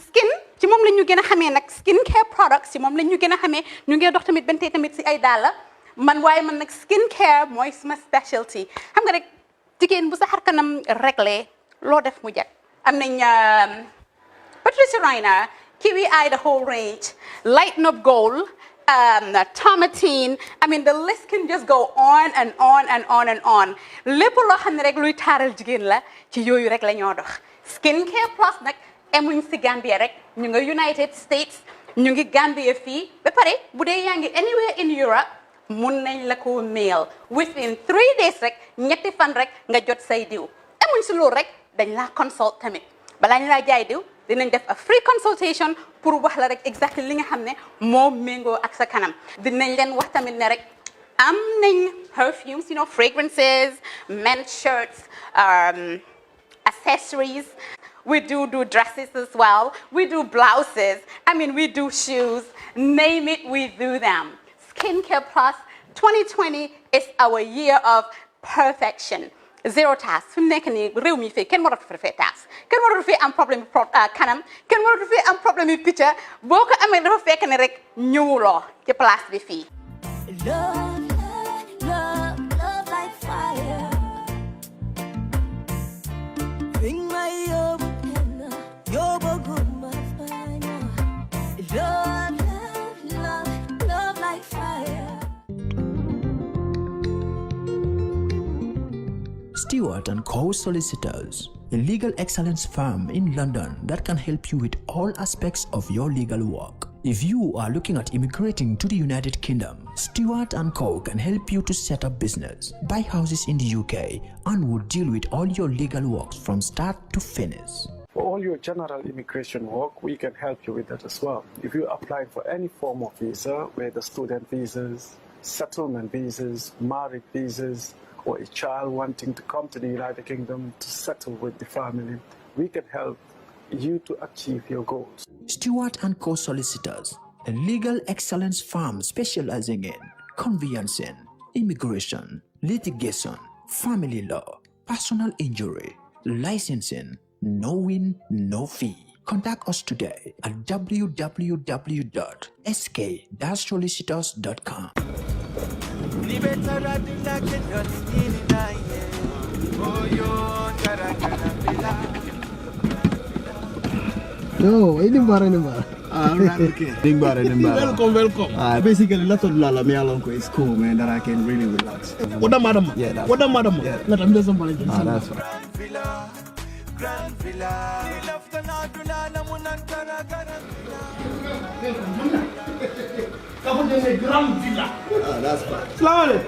skin ci moom la ñu gën a xamee nag skin care products ci moom la ñu gën a xamee ñu ngi dox tamit bentey tamit si ay dàlla man waaye man nag skin care mooy suma specialty xam nga rek jigéen bu sa xar kanam réglé loo def mu jag am nañ Patricia Reiner, Kiwi Eye, the whole range, Lighten Up Gold, Tomatine. I mean, the list can just go on and on and on and on. Lépp loo xam ne rek luy taaral jigéen la ci yooyu rek la ñoo dox. Skin Care Plus nag emuñ si Gambia rek ñu ngi United States ñu ngi Gambia fii ba pare bu dee yaa ngi anywhere in Europe mun nañ la ko mail within 3 days rek ñetti fan rek nga jot say diw emuñ si loolu rek dañ laa consult tamit balaa ñu laa jaay diw dinañ def a free consultation pour wax la rek exactly li nga xam ne moo méngoo ak sa kanam dinañ leen wax tamit ne rek am nañ perfumes, you know, fragrances, men's shirts, accessories. We do dresses as well. We do blouses. I mean, we do shoes. Name it, we do them. Skincare Plus 2020 is our year of perfection. Zero task. Fi mu nekk nii réew mi fii kenn waratu fi task kenn waratu fi am problème kanam kenn waratu fi am problème yu picca boo ko amee dafa fekk ne rek ñëwuloo ci place bi fii. Love like fire. Bring my love like fire. Stewart & Co. Solicitors, a legal excellence firm in London that can help you with all aspects of your legal work. If you are looking at immigrating to the United Kingdom, Stewart & Co. can help you to set up business, buy houses in the UK, and will deal with all your legal works from start to finish. For all your general immigration work, we can help you with that as well. If you're applying for any form of visa, whether student visas, settlement visas, marriage visas, or a child wanting to come to the United Kingdom to settle with the family, we can help you to achieve your goals. Stewart & Co. Solicitors, a legal excellence firm specializing in conveyancing, immigration, litigation, family law, personal injury, licensing, no win, no fee. Contact us today at www.sk-solicitors.com. No, ini bara. Alright, okay. Welcome. Basically, lot of lala me along is cool, man. That I can really relax. What the madam? Yeah, that's what the madam? Yeah, let me do somebody. That's right. Grand Villa. Grand Villa. That's fine. Slowly.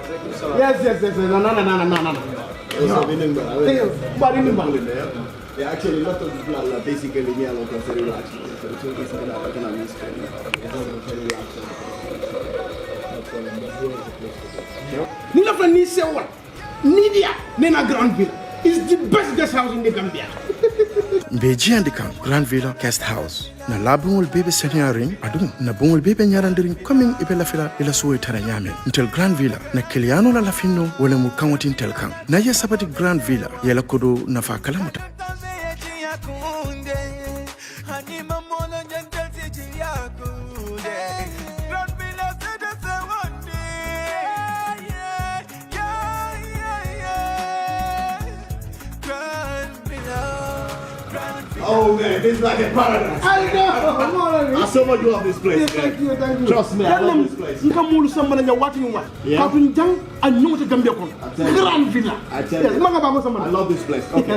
Yes. No. Yeah, actually, a lot of people are basically me alone very relaxed. So it's basically like I can use it. Very relaxed. Nina Fanny say what? Nidia, Nena Granville is the best guest house in the Gambia. Beji andikam Grand Villa Guest House. Na labungul bebe senyaring adum na bungul bebe nyarandiring coming ibela fila ila suwe taranyame. Ntel Grand Villa na kiliano la lafino wale mukawatin telkang. Na ye sabati Grand Villa yela kodo nafa kalamuta. Oh man, this is like a paradise. I know. I so much love this place. Thank you. Trust me, I love this place. You can move somebody and watching what? Yeah. I know what Gambia Grand Villa. I tell you. I love this place. Okay. I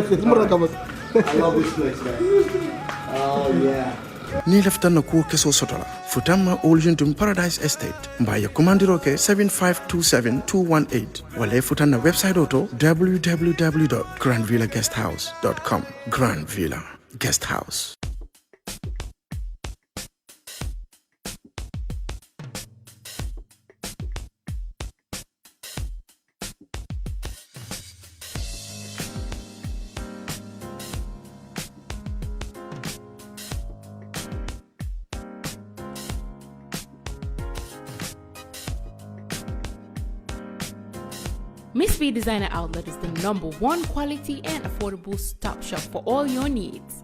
love this place, man. Oh yeah. Ni leftan ko keso sotola futamma Oljuntum Paradise Estate mbaya komandiro ke 7527218 wala futanna website auto www.grandvillaguesthouse.com. Grand Villa Guest House. Miss B Designer Outlet is the #1 quality and affordable stop shop for all your needs.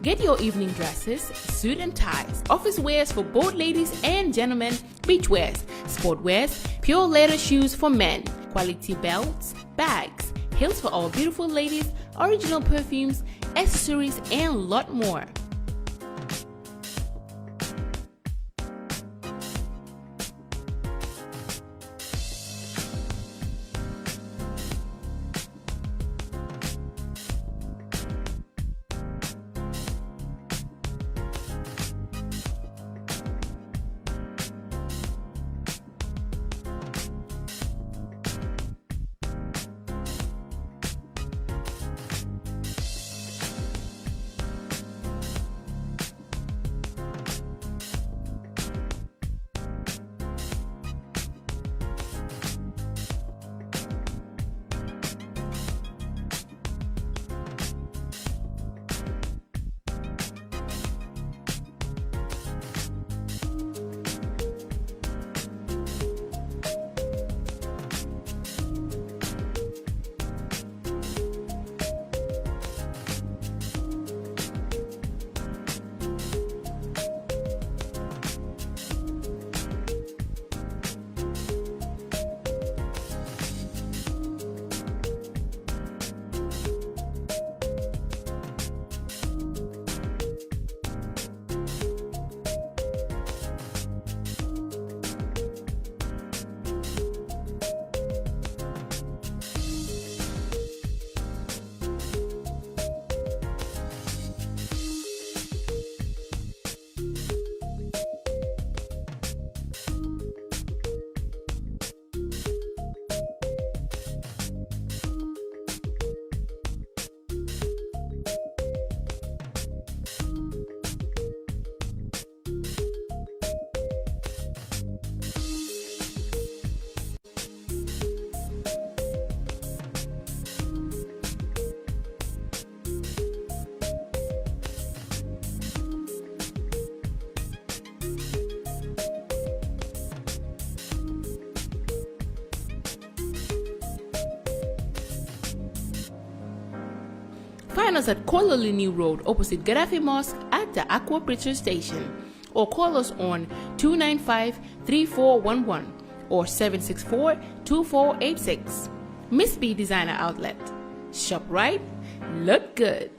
Get your evening dresses, suit and ties, office wears for both ladies and gentlemen, beach wears, sport wears, pure leather shoes for men, quality belts, bags, heels for all beautiful ladies, original perfumes, accessories, and a lot more. Find us at Kololini Road opposite Gaddafi Mosque at the Aqua Bridge Station, or call us on 295-3411 or 764-2486. Miss B Designer Outlet. Shop right, look good.